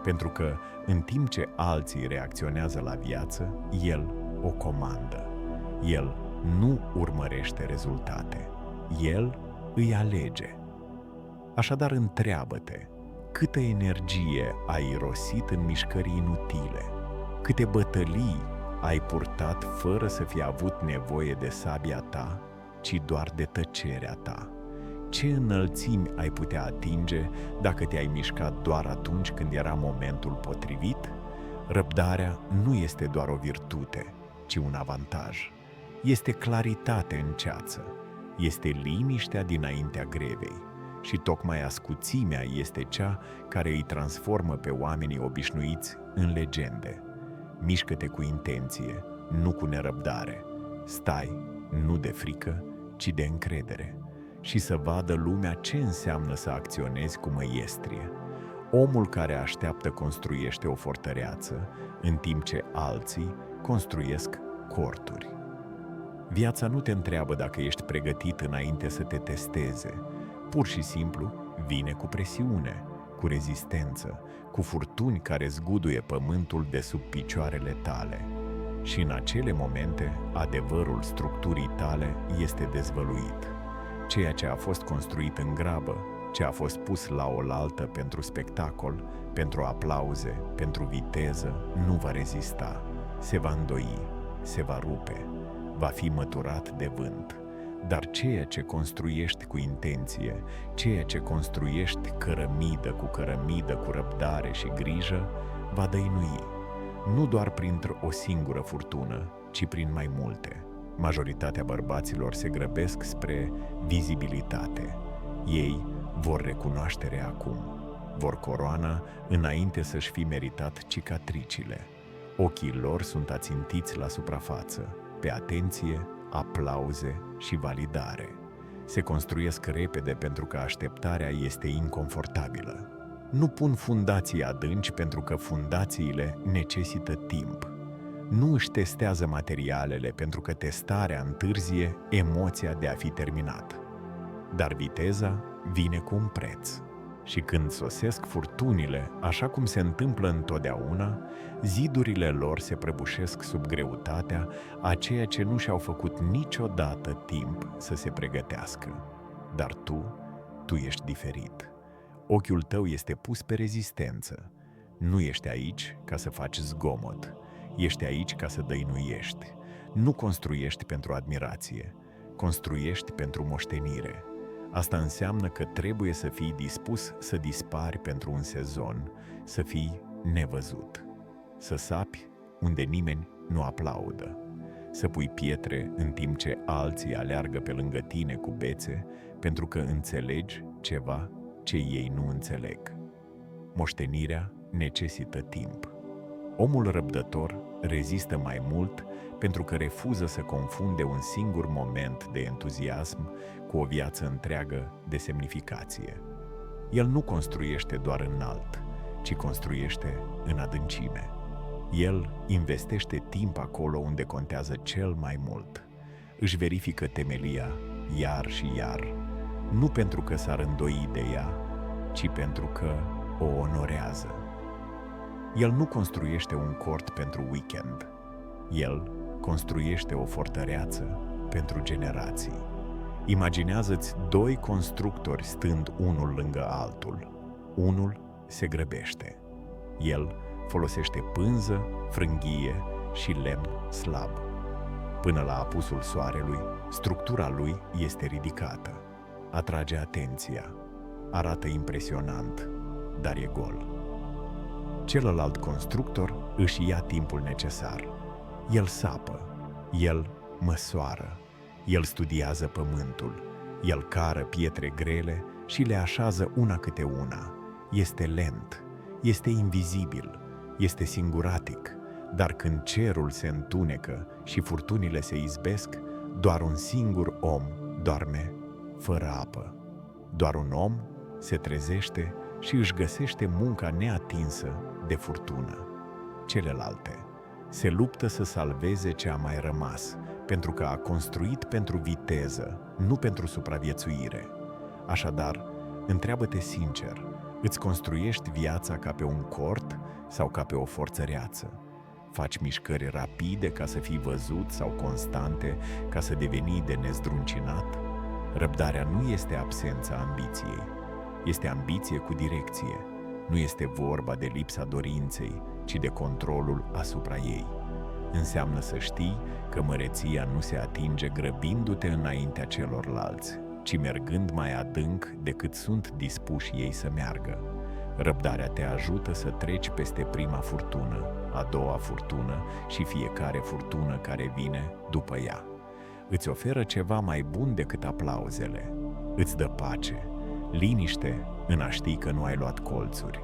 S1: Pentru că, în timp ce alții reacționează la viață, el o comandă. El nu urmărește rezultate. El îi alege. Așadar, întreabă-te, câtă energie ai irosit în mișcări inutile? Câte bătălii ai purtat fără să fi avut nevoie de sabia ta, ci doar de tăcerea ta? Ce înălțimi ai putea atinge dacă te-ai mișcat doar atunci când era momentul potrivit? Răbdarea nu este doar o virtute, ci un avantaj. Este claritate în ceață, este liniștea dinaintea grevei și tocmai ascuțimea este cea care îi transformă pe oamenii obișnuiți în legende. Mișcă-te cu intenție, nu cu nerăbdare. Stai, nu de frică, ci de încredere. Și să vadă lumea ce înseamnă să acționezi cu măiestrie. Omul care așteaptă construiește o fortăreață, în timp ce alții construiesc corturi. Viața nu te întreabă dacă ești pregătit înainte să te testeze. Pur și simplu vine cu presiune, cu rezistență, cu furtuni care zguduie pământul de sub picioarele tale. Și în acele momente, adevărul structurii tale este dezvăluit. Ceea ce a fost construit în grabă, ce a fost pus la oaltă pentru spectacol, pentru aplauze, pentru viteză, nu va rezista. Se va îndoi, se va rupe, va fi măturat de vânt. Dar ceea ce construiești cu intenție, ceea ce construiești cărămidă cu răbdare și grijă, va dăinui, nu doar printr-o singură furtună, ci prin mai multe. Majoritatea bărbaților se grăbesc spre vizibilitate. Ei vor recunoaștere acum, vor coroana înainte să-și fi meritat cicatricile. Ochii lor sunt ațintiți la suprafață, pe atenție, aplauze și validare. Se construiesc repede pentru că așteptarea este inconfortabilă. Nu pun fundații adânci pentru că fundațiile necesită timp. Nu își testează materialele pentru că testarea întârzie emoția de a fi terminat. Dar viteza vine cu un preț. Și când sosesc furtunile, așa cum se întâmplă întotdeauna, zidurile lor se prăbușesc sub greutatea a ceea ce nu și-au făcut niciodată timp să se pregătească. Dar tu ești diferit. Ochiul tău este pus pe rezistență. Nu ești aici ca să faci zgomot. Ești aici ca să dăinuiești. Nu construiești pentru admirație, construiești pentru moștenire. Asta înseamnă că trebuie să fii dispus să dispari pentru un sezon, să fii nevăzut, să sapi unde nimeni nu aplaudă, să pui pietre în timp ce alții aleargă pe lângă tine cu bețe, pentru că înțelegi ceva ce ei nu înțeleg. Moștenirea necesită timp. Omul răbdător rezistă mai mult pentru că refuză să confunde un singur moment de entuziasm cu o viață întreagă de semnificație. El nu construiește doar înalt, ci construiește în adâncime. El investește timp acolo unde contează cel mai mult. Își verifică temelia iar și iar, nu pentru că s-ar îndoi de ea, ci pentru că o onorează. El nu construiește un cort pentru weekend. El construiește o fortăreață pentru generații. Imaginează-ți doi constructori stând unul lângă altul. Unul se grăbește. El folosește pânză, frânghie și lemn slab. Până la apusul soarelui, structura lui este ridicată. Atrage atenția. Arată impresionant, dar e gol. Celălalt constructor își ia timpul necesar. El sapă, el măsoară, el studiază pământul, el cară pietre grele și le așează una câte una. Este lent, este invizibil, este singuratic, dar când cerul se întunecă și furtunile se izbesc, doar un singur om doarme fără apă. Doar un om se trezește și își găsește munca neatinsă de furtună. Celelalte se luptă să salveze ce a mai rămas, pentru că a construit pentru viteză, nu pentru supraviețuire. Așadar, întreabă-te sincer, îți construiești viața ca pe un cort sau ca pe o forțăreață? Faci mișcări rapide ca să fii văzut sau constante ca să deveni de nezdruncinat? Răbdarea nu este absența ambiției, este ambiție cu direcție. Nu este vorba de lipsa dorinței, ci de controlul asupra ei. Înseamnă să știi că măreția nu se atinge grăbindu-te înaintea celorlalți, ci mergând mai adânc decât sunt dispuși ei să meargă. Răbdarea te ajută să treci peste prima furtună, a doua furtună și fiecare furtună care vine după ea. Îți oferă ceva mai bun decât aplauzele. Îți dă pace, liniște în a ști că nu ai luat colțuri,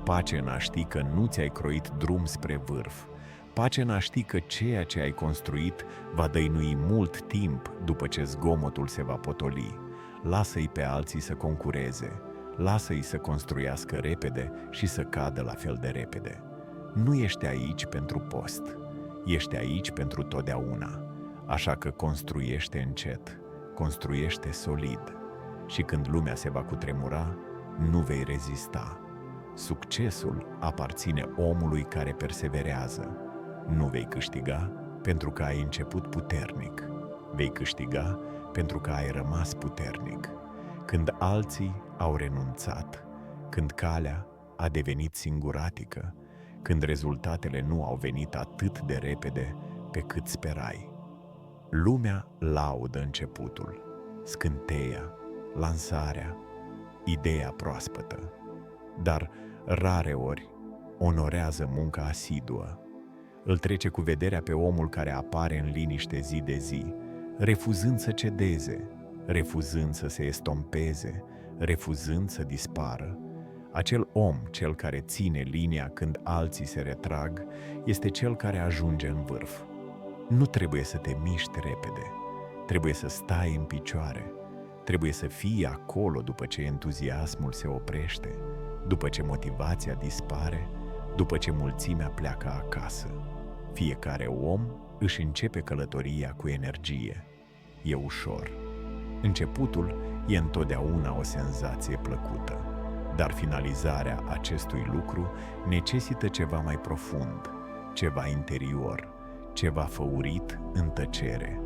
S1: pace în a ști că nu ți-ai croit drum spre vârf, pace în a ști că ceea ce ai construit va dăinui mult timp după ce zgomotul se va potoli. Lasă-i pe alții să concureze, lasă-i să construiască repede și să cadă la fel de repede. Nu ești aici pentru post, ești aici pentru totdeauna, așa că construiește încet, construiește solid și când lumea se va cutremura, nu vei rezista. Succesul aparține omului care perseverează. Nu vei câștiga pentru că ai început puternic, vei câștiga pentru că ai rămas puternic. Când alții au renunțat, când calea a devenit singuratică, când rezultatele nu au venit atât de repede pe cât sperai. Lumea laudă începutul, scânteia, lansarea, ideea proaspătă, dar rare ori onorează munca asiduă. Îl trece cu vederea pe omul care apare în liniște zi de zi, refuzând să cedeze, refuzând să se estompeze, refuzând să dispară. Acel om, cel care ține linia când alții se retrag, este cel care ajunge în vârf. Nu trebuie să te miști repede, trebuie să stai în picioare, trebuie să fii acolo după ce entuziasmul se oprește, după ce motivația dispare, după ce mulțimea pleacă acasă. Fiecare om își începe călătoria cu energie. E ușor. Începutul e întotdeauna o senzație plăcută, dar finalizarea acestui lucru necesită ceva mai profund, ceva interior, ceva făurit în tăcere.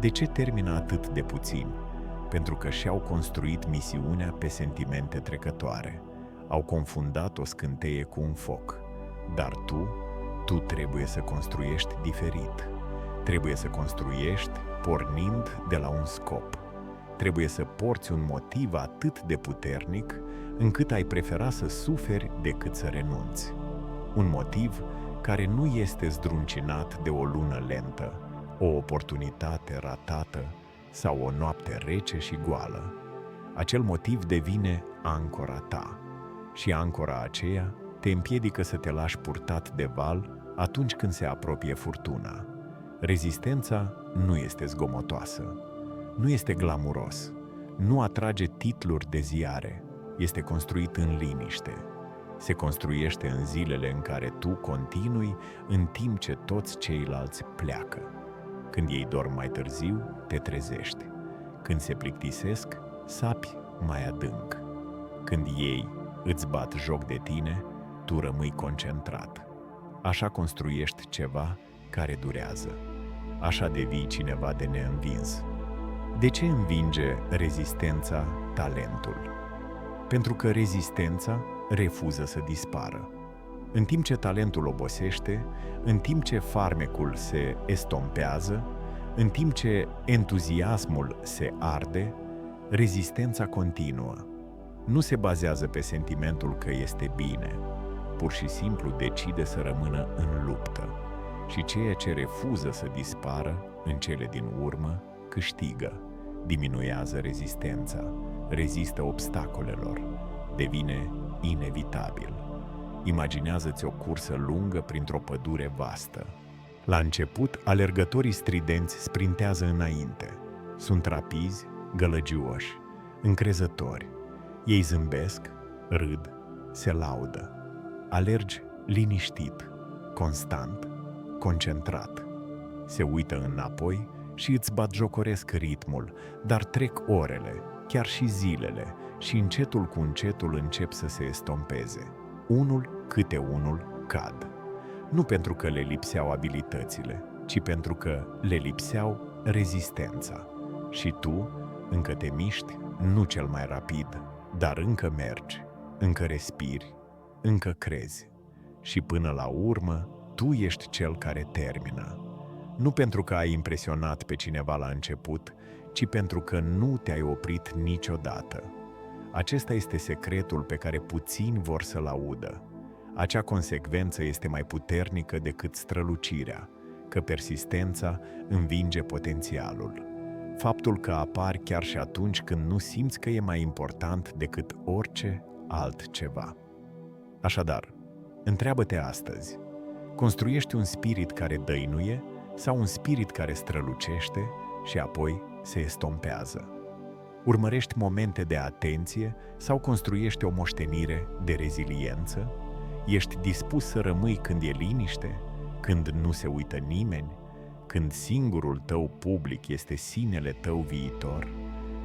S1: De ce termină atât de puțini? Pentru că și-au construit misiunea pe sentimente trecătoare. Au confundat o scânteie cu un foc. Dar tu trebuie să construiești diferit. Trebuie să construiești pornind de la un scop. Trebuie să porți un motiv atât de puternic încât ai prefera să suferi decât să renunți. Un motiv care nu este zdruncinat de o lună lentă, o oportunitate ratată sau o noapte rece și goală. Acel motiv devine ancora ta și ancora aceea te împiedică să te lași purtat de val atunci când se apropie furtuna. Rezistența nu este zgomotoasă, nu este glamuros, nu atrage titluri de ziare, este construit în liniște. Se construiește în zilele în care tu continui în timp ce toți ceilalți pleacă. Când ei dorm mai târziu, te trezești. Când se plictisesc, sapi mai adânc. Când ei îți bat joc de tine, tu rămâi concentrat. Așa construiești ceva care durează. așa devii cineva de neînvins. De ce învinge rezistența talentul? Pentru că rezistența refuză să dispară. În timp ce talentul obosește, în timp ce farmecul se estompează, în timp ce entuziasmul se arde, rezistența continuă. Nu se bazează pe sentimentul că este bine, pur și simplu decide să rămână în luptă. Și ceea ce refuză să dispară, în cele din urmă, câștigă, diminuează rezistența, rezistă obstacolelor, devine inevitabil. Imaginează-ți o cursă lungă printr-o pădure vastă. La început, alergătorii stridenți sprintează înainte. Sunt rapizi, gălăgioși, încrezători. Ei zâmbesc, râd, se laudă. Alergi liniștit, constant, concentrat. Se uită înapoi și îți batjocoresc ritmul, dar trec orele, chiar și zilele, și încetul cu încetul încep să se estompeze. Unul câte unul cad. Nu pentru că le lipseau abilitățile, ci pentru că le lipseau rezistența. Și tu încă te miști, nu cel mai rapid, dar încă mergi, încă respiri, încă crezi. Și până la urmă, tu ești cel care termină. Nu pentru că ai impresionat pe cineva la început, ci pentru că nu te-ai oprit niciodată. Acesta este secretul pe care puțini vor să-l audă. Acea consecvență este mai puternică decât strălucirea, că persistența învinge potențialul. Faptul că apari chiar și atunci când nu simți că e mai important decât orice altceva. Așadar, întreabă-te astăzi, construiești un spirit care dăinuie sau un spirit care strălucește și apoi se estompează? Urmărești momente de atenție sau construiești o moștenire de reziliență? Ești dispus să rămâi când e liniște, când nu se uită nimeni, când singurul tău public este sinele tău viitor?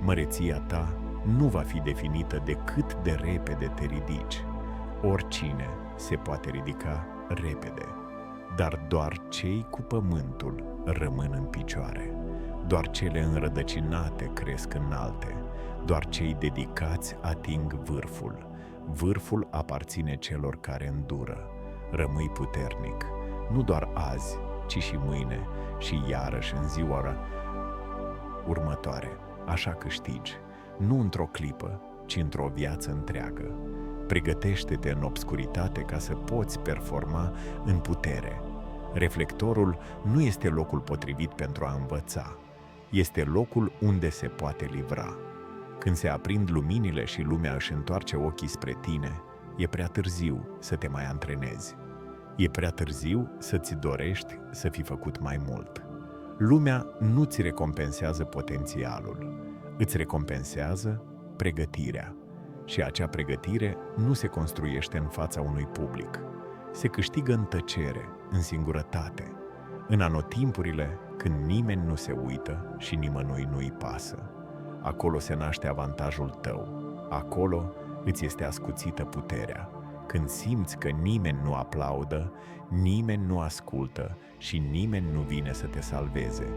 S1: Măreția ta nu va fi definită de cât de repede te ridici. Oricine se poate ridica repede, dar doar cei cu pământul rămân în picioare. Doar cele înrădăcinate cresc înalte, doar cei dedicați ating vârful. Vârful aparține celor care îndură. Rămâi puternic, nu doar azi, ci și mâine și iarăși în ziua următoare. Așa câștigi, nu într-o clipă, ci într-o viață întreagă. Pregătește-te în obscuritate ca să poți performa în putere. Reflectorul nu este locul potrivit pentru a învăța. Este locul unde se poate livra. Când se aprind luminile și lumea își întoarce ochii spre tine, e prea târziu să te mai antrenezi. E prea târziu să-ți dorești să fi făcut mai mult. Lumea nu ți recompensează potențialul, îți recompensează pregătirea. Și acea pregătire nu se construiește în fața unui public. Se câștigă în tăcere, în singurătate, în anotimpurile când nimeni nu se uită și nimănui nu-i pasă. Acolo se naște avantajul tău, acolo îți este ascuțită puterea, când simți că nimeni nu aplaudă, nimeni nu ascultă și nimeni nu vine să te salveze.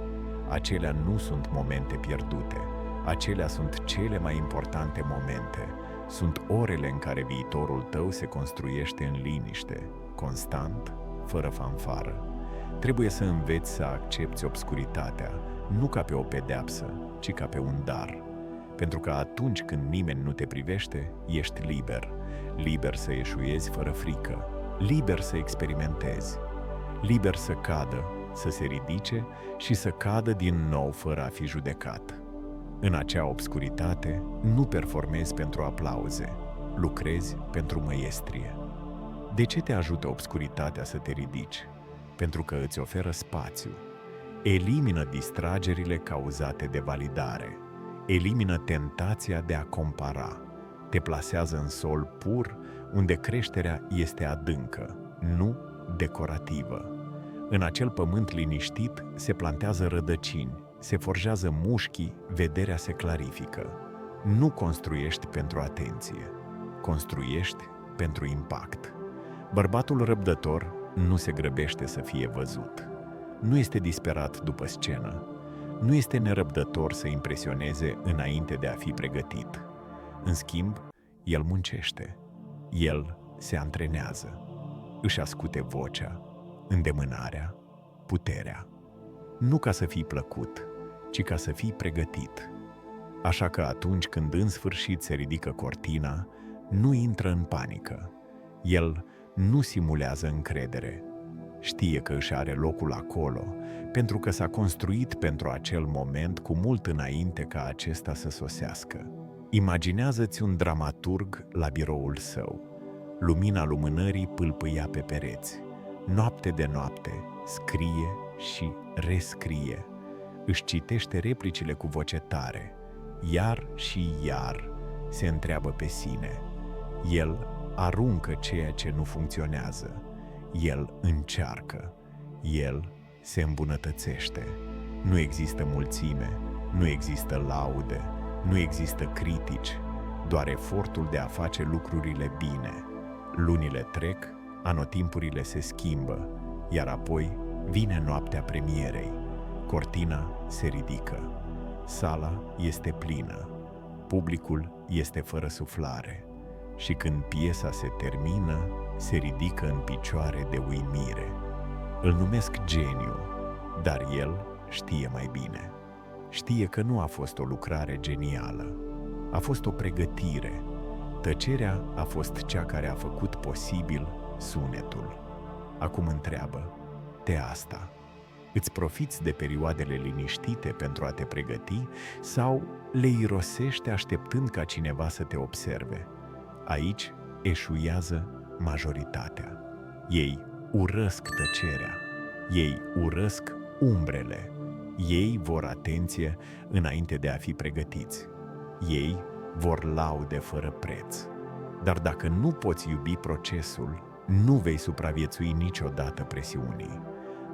S1: Acelea nu sunt momente pierdute, acelea sunt cele mai importante momente. Sunt orele în care viitorul tău se construiește în liniște, constant, fără fanfară. Trebuie să înveți să accepți obscuritatea, nu ca pe o pedeapsă, ci ca pe un dar. Pentru că atunci când nimeni nu te privește, ești liber. Liber să eșuezi fără frică, liber să experimentezi, liber să cadă, să se ridice și să cadă din nou fără a fi judecat. În acea obscuritate, nu performezi pentru aplauze, lucrezi pentru măiestrie. De ce te ajută obscuritatea să te ridici? Pentru că îți oferă spațiu. Elimină distragerile cauzate de validare. Elimină tentația de a compara. Te plasează în sol pur, unde creșterea este adâncă, nu decorativă. În acel pământ liniștit se plantează rădăcini, se forjează mușchii, vederea se clarifică. Nu construiești pentru atenție, construiești pentru impact. Bărbatul răbdător nu se grăbește să fie văzut. nu este disperat după scenă, nu este nerăbdător să impresioneze înainte de a fi pregătit. În schimb, el muncește, el se antrenează, își ascute vocea, îndemânarea, puterea. Nu ca să fii plăcut, ci ca să fii pregătit. Așa că atunci când în sfârșit se ridică cortina, nu intră în panică. El nu simulează încredere. Știe că își are locul acolo, pentru că s-a construit pentru acel moment cu mult înainte ca acesta să sosească. Imaginează-ți un dramaturg la biroul său. Lumina lumânării pâlpâia pe pereți. Noapte de noapte, scrie și rescrie. Își citește replicile cu voce tare. Iar și iar se întreabă pe sine. El aruncă ceea ce nu funcționează. El încearcă. El se îmbunătățește. Nu există mulțime, nu există laude, nu există critici, doar efortul de a face lucrurile bine. Lunile trec, anotimpurile se schimbă, iar apoi vine noaptea premierei. Cortina se ridică. Sala este plină. Publicul este fără suflare. Și când piesa se termină, se ridică în picioare de uimire. Îl numesc geniu, dar el știe mai bine. Știe că nu a fost o lucrare genială. A fost o pregătire. Tăcerea a fost cea care a făcut posibil sunetul. Acum întreabă, de asta, îți profiți de perioadele liniștite pentru a te pregăti sau le irosești așteptând ca cineva să te observe? Aici eșuează majoritatea. Ei urăsc tăcerea. Ei urăsc umbrele. Ei vor atenție înainte de a fi pregătiți. Ei vor laude fără preț. Dar dacă nu poți iubi procesul, nu vei supraviețui niciodată presiunii.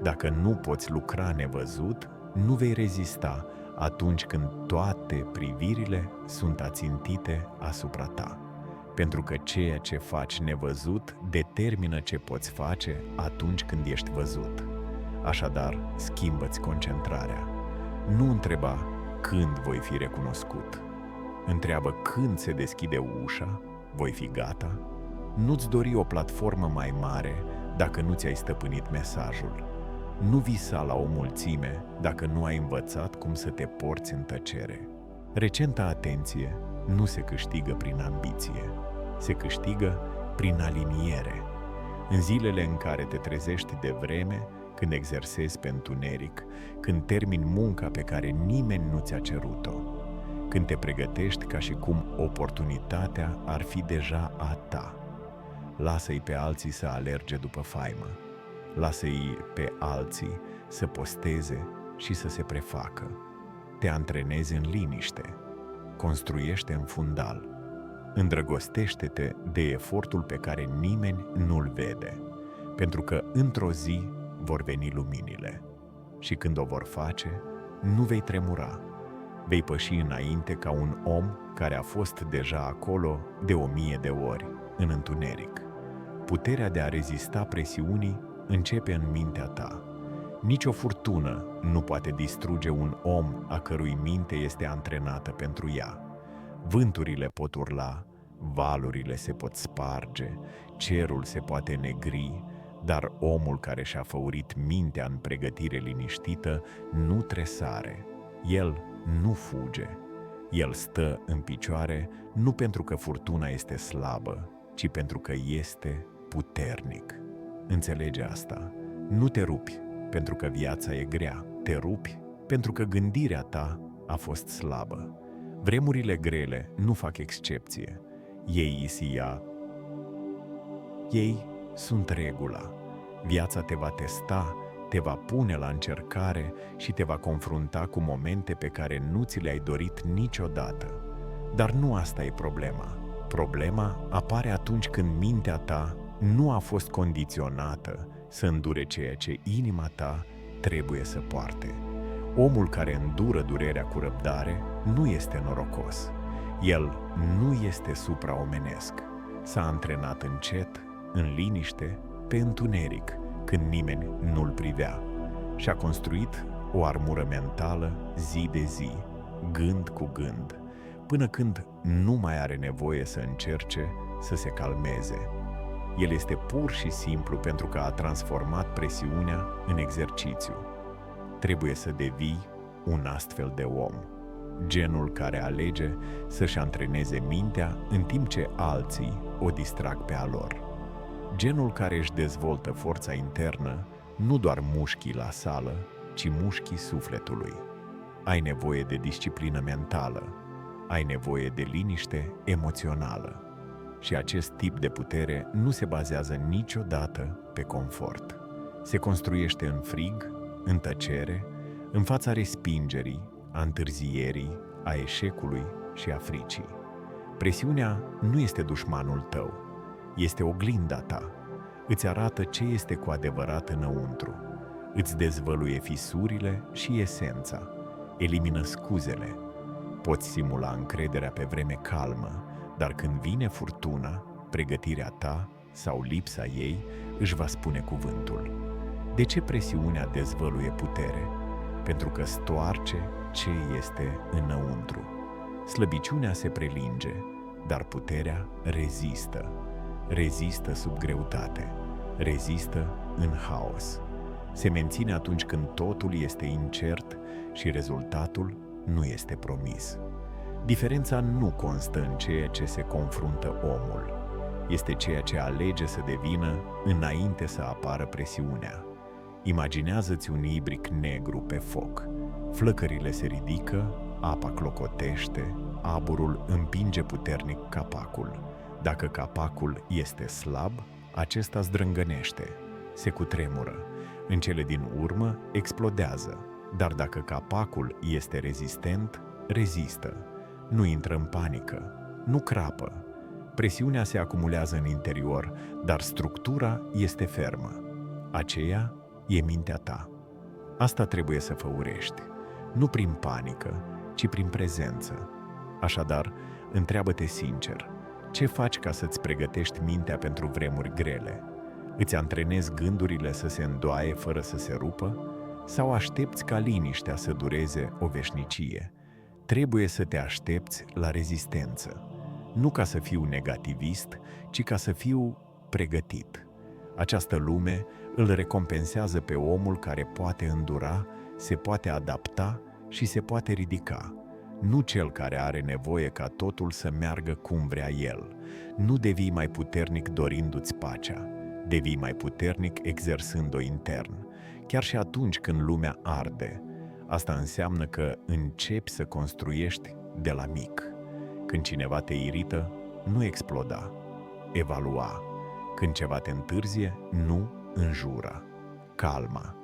S1: Dacă nu poți lucra nevăzut, nu vei rezista atunci când toate privirile sunt ațintite asupra ta. Pentru că ceea ce faci nevăzut determină ce poți face atunci când ești văzut. Așadar, schimbă-ți concentrarea. Nu întreba când voi fi recunoscut. Întreabă când se deschide ușa, voi fi gata? Nu-ți dori o platformă mai mare dacă nu ți-ai stăpânit mesajul. Nu visa la o mulțime dacă nu ai învățat cum să te porți în tăcere. Recenta atenție nu se câștigă prin ambiție, se câștigă prin aliniere. În zilele în care te trezești de vreme, când exersezi pe întuneric, când termini munca pe care nimeni nu ți-a cerut-o, când te pregătești ca și cum oportunitatea ar fi deja a ta. Lasă-i pe alții să alerge după faimă. Lasă-i pe alții să posteze și să se prefacă. Te antrenezi în liniște. Construiește în fundal. Îndrăgostește-te de efortul pe care nimeni nu-l vede, pentru că într-o zi vor veni luminile. Și când o vor face, nu vei tremura. Vei păși înainte ca un om care a fost deja acolo de 1000 de ori, în întuneric. Puterea de a rezista presiunii începe în mintea ta. Nici o furtună nu poate distruge un om a cărui minte este antrenată pentru ea. Vânturile pot urla, valurile se pot sparge, cerul se poate negri, dar omul care și-a făurit mintea în pregătire liniștită nu tresare. El nu fuge. El stă în picioare nu pentru că furtuna este slabă, ci pentru că este puternic. Înțelege asta. Nu te rupi pentru că viața e grea. Te rupi pentru că gândirea ta a fost slabă. Vremurile grele nu fac excepție. Ei sunt regula. Viața te va testa, te va pune la încercare și te va confrunta cu momente pe care nu ți le-ai dorit niciodată. Dar nu asta e problema. Problema apare atunci când mintea ta nu a fost condiționată să îndure ceea ce inima ta trebuie să poarte. Omul care îndură durerea cu răbdare nu este norocos. El nu este supraomenesc. S-a antrenat încet, în liniște, pe întuneric, când nimeni nu-l privea. și-a construit o armură mentală zi de zi, gând cu gând, până când nu mai are nevoie să încerce să se calmeze. El este pur și simplu pentru că a transformat presiunea în exercițiu. Trebuie să devii un astfel de om, genul care alege să-și antreneze mintea în timp ce alții o distrag pe a lor. Genul care își dezvoltă forța internă, nu doar mușchii la sală, ci mușchii sufletului. Ai nevoie de disciplină mentală, ai nevoie de liniște emoțională. Și acest tip de putere nu se bazează niciodată pe confort. Se construiește în frig, în tăcere, în fața respingerii, a întârzierii, a eșecului și a fricii. Presiunea nu este dușmanul tău, este oglinda ta. Îți arată ce este cu adevărat înăuntru. Îți dezvăluie fisurile și esența. Elimină scuzele. Poți simula încrederea pe vreme calmă, dar când vine furtuna, pregătirea ta sau lipsa ei își va spune cuvântul. De ce presiunea dezvăluie putere? Pentru că stoarce ce este înăuntru. Slăbiciunea se prelinge, dar puterea rezistă. Rezistă sub greutate, rezistă în haos. Se menține atunci când totul este incert și rezultatul nu este promis. Diferența nu constă în ceea ce se confruntă omul, este ceea ce alege să devină înainte să apară presiunea. Imaginează-ți un ibric negru pe foc. Flăcările se ridică, apa clocotește, aburul împinge puternic capacul. Dacă capacul este slab, acesta zdrângănește, se cutremură. În cele din urmă, explodează. Dar dacă capacul este rezistent, rezistă. Nu intră în panică, nu crapă. Presiunea se acumulează în interior, dar structura este fermă. Aceea e mintea ta. Asta trebuie să făurești, nu prin panică, ci prin prezență. Așadar, întreabă-te sincer, ce faci ca să-ți pregătești mintea pentru vremuri grele? Îți antrenezi gândurile să se îndoaie fără să se rupă? Sau aștepți ca liniștea să dureze o veșnicie? Trebuie să te aștepți la rezistență, nu ca să fiu negativist, ci ca să fiu pregătit. Această lume îl recompensează pe omul care poate îndura, se poate adapta și se poate ridica, nu cel care are nevoie ca totul să meargă cum vrea el. Nu devii mai puternic dorindu-ți pacea, devii mai puternic exersând-o intern, chiar și atunci când lumea arde. Asta înseamnă că începi să construiești de la mic. Când cineva te irită, nu exploda, evalua. Când ceva te întârzie, nu înjura. Calma.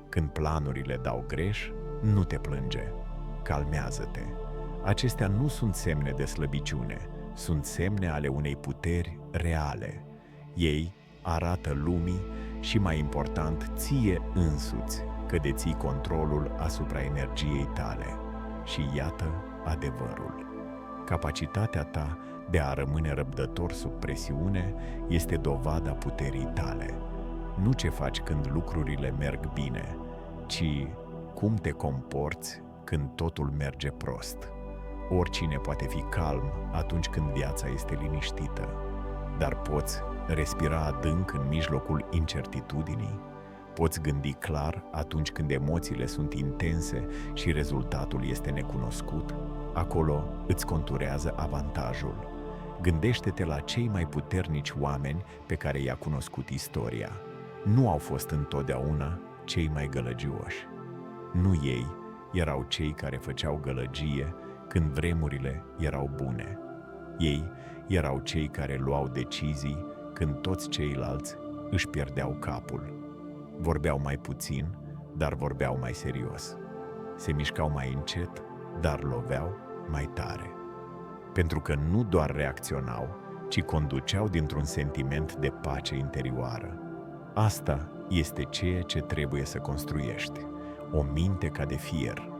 S1: Când planurile dau greș, nu te plânge. Calmează-te. Acestea nu sunt semne de slăbiciune, sunt semne ale unei puteri reale. Ei arată lumii și, mai important, ție însuți, că deții controlul asupra energiei tale. Și iată adevărul. Capacitatea ta de a rămâne răbdător sub presiune este dovada puterii tale. Nu ce faci când lucrurile merg bine, ci cum te comporți când totul merge prost. Oricine poate fi calm atunci când viața este liniștită, dar poți respira adânc în mijlocul incertitudinii, poți gândi clar atunci când emoțiile sunt intense și rezultatul este necunoscut. Acolo îți conturează avantajul. Gândește-te la cei mai puternici oameni pe care i-a cunoscut istoria. Nu au fost întotdeauna cei mai gălăgioși. Nu ei erau cei care făceau gălăgie când vremurile erau bune. Ei erau cei care luau decizii când toți ceilalți își pierdeau capul. Vorbeau mai puțin, dar vorbeau mai serios. Se mișcau mai încet, dar loveau mai tare. Pentru că nu doar reacționau, ci conduceau dintr-un sentiment de pace interioară. Asta este ceea ce trebuie să construiești. O minte ca de fier,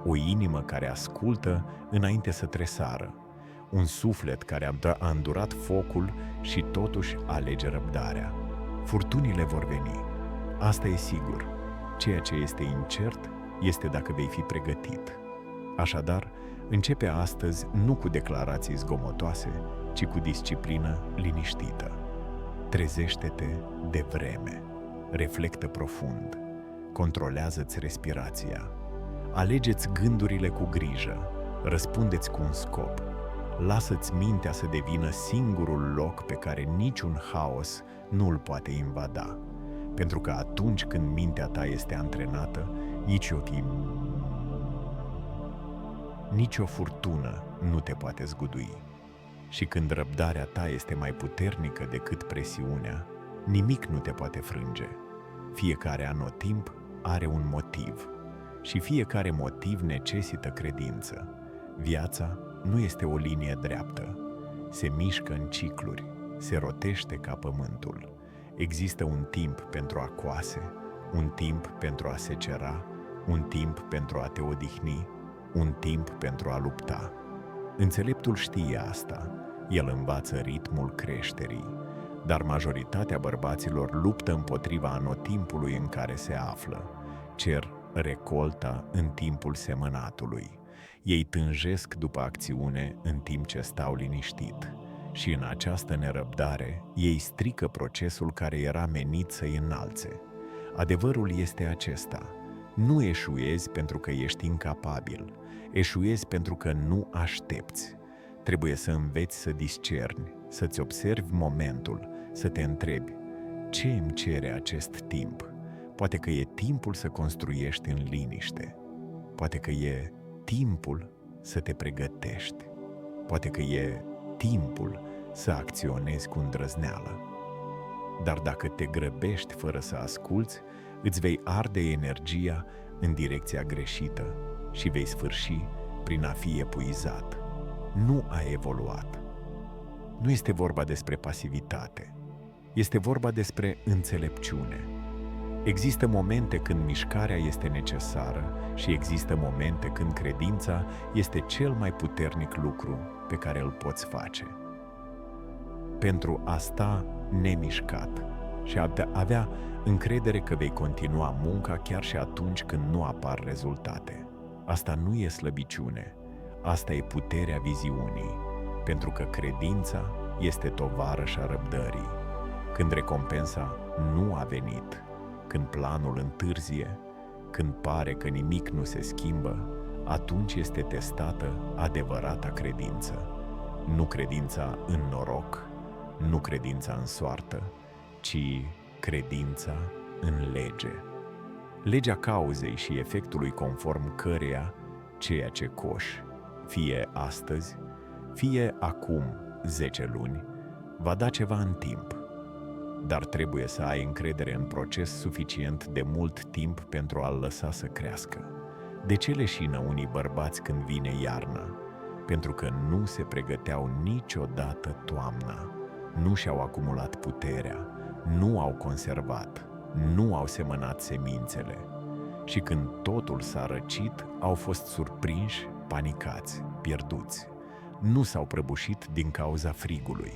S1: o inimă care ascultă înainte să tresară, un suflet care a îndurat focul și totuși alege răbdarea. Furtunile vor veni, asta e sigur, Ceea ce este incert este dacă vei fi pregătit. Așadar, începe astăzi nu cu declarații zgomotoase, ci cu disciplină liniștită. Trezește-te de vreme, reflectă profund, controlează-ți respirația, alegeți gândurile cu grijă, răspundeți cu un scop, lasă-ți mintea să devină singurul loc pe care niciun haos nu îl poate invada, pentru că atunci când mintea ta este antrenată, nicio furtună nu te poate zgudui. Și când răbdarea ta este mai puternică decât presiunea, nimic nu te poate frânge. Fiecare anotimp are un motiv și fiecare motiv necesită credință. Viața nu este o linie dreaptă. Se mișcă în cicluri, se rotește ca pământul. Există un timp pentru a coase, un timp pentru a secera, un timp pentru a te odihni, un timp pentru a lupta. Înțeleptul știe asta, el învață ritmul creșterii, dar majoritatea bărbaților luptă împotriva anotimpului în care se află, cer recolta în timpul semănatului. Ei tânjesc după acțiune în timp ce stau liniștit și în această nerăbdare ei strică procesul care era menit să-i înalțe. Adevărul este acesta: nu eșuezi pentru că ești incapabil, eșuezi pentru că nu aștepți. Trebuie să înveți să discerni, să-ți observi momentul, să te întrebi: ce îmi cere acest timp? Poate că e timpul să construiești în liniște, poate că e timpul să te pregătești, poate că e timpul să acționezi cu îndrăzneală. Dar dacă te grăbești fără să asculți, îți vei arde energia în direcția greșită și vei sfârși prin a fi epuizat. Nu ai evoluat. Nu este vorba despre pasivitate. Este vorba despre înțelepciune. Există momente când mișcarea este necesară și există momente când credința este cel mai puternic lucru pe care îl poți face. Pentru a sta nemișcat și a avea încredere că vei continua munca chiar și atunci când nu apar rezultate. Asta nu e slăbiciune, asta e puterea viziunii, pentru că credința este tovarășa răbdării. Când recompensa nu a venit, când planul întârzie, când pare că nimic nu se schimbă, atunci este testată adevărata credință. Nu credința în noroc, nu credința în soartă, ci credința în lege. Legea cauzei și efectului conform căreia ceea ce coși, fie astăzi, fie acum 10 luni, va da ceva în timp. Dar trebuie să ai încredere în proces suficient de mult timp pentru a-l lăsa să crească. De ce leșină unii bărbați când vine iarna? Pentru că nu se pregăteau niciodată toamna, nu și-au acumulat puterea, nu au conservat, nu au semănat semințele. Și când totul s-a răcit, au fost surprinși, panicați, pierduți. Nu s-au prăbușit din cauza frigului.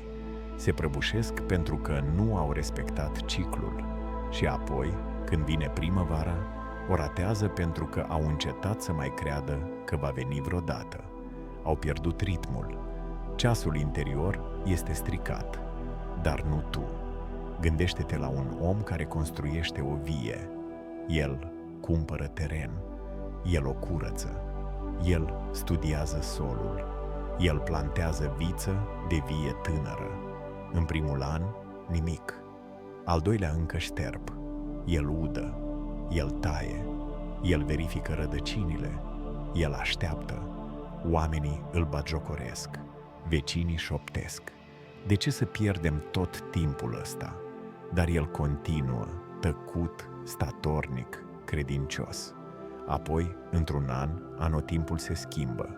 S1: Se prăbușesc pentru că nu au respectat ciclul și apoi, când vine primăvara, o ratează pentru că au încetat să mai creadă că va veni vreodată. Au pierdut ritmul. Ceasul interior este stricat, dar nu tu. Gândește-te la un om care construiește o vie. El cumpără teren, el o curăță, el studiază solul, el plantează viță de vie tânără. În primul an, nimic. Al doilea încă șterp. El udă, el taie, el verifică rădăcinile, el așteaptă. Oamenii îl batjocoresc, vecinii șoptesc. De ce să pierdem tot timpul ăsta? Dar el continuă, tăcut, statornic, credincios. Apoi, într-un an, anotimpul se schimbă.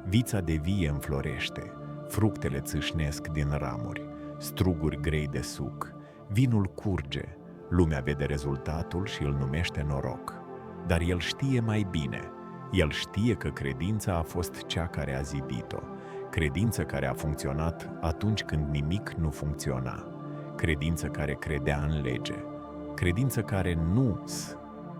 S1: Vița de vie înflorește, fructele țâșnesc din ramuri, struguri grei de suc, vinul curge, lumea vede rezultatul și îl numește noroc. Dar el știe mai bine, el știe că credința a fost cea care a zidit-o, credință care a funcționat atunci când nimic nu funcționa, credință care credea în lege, credință care nu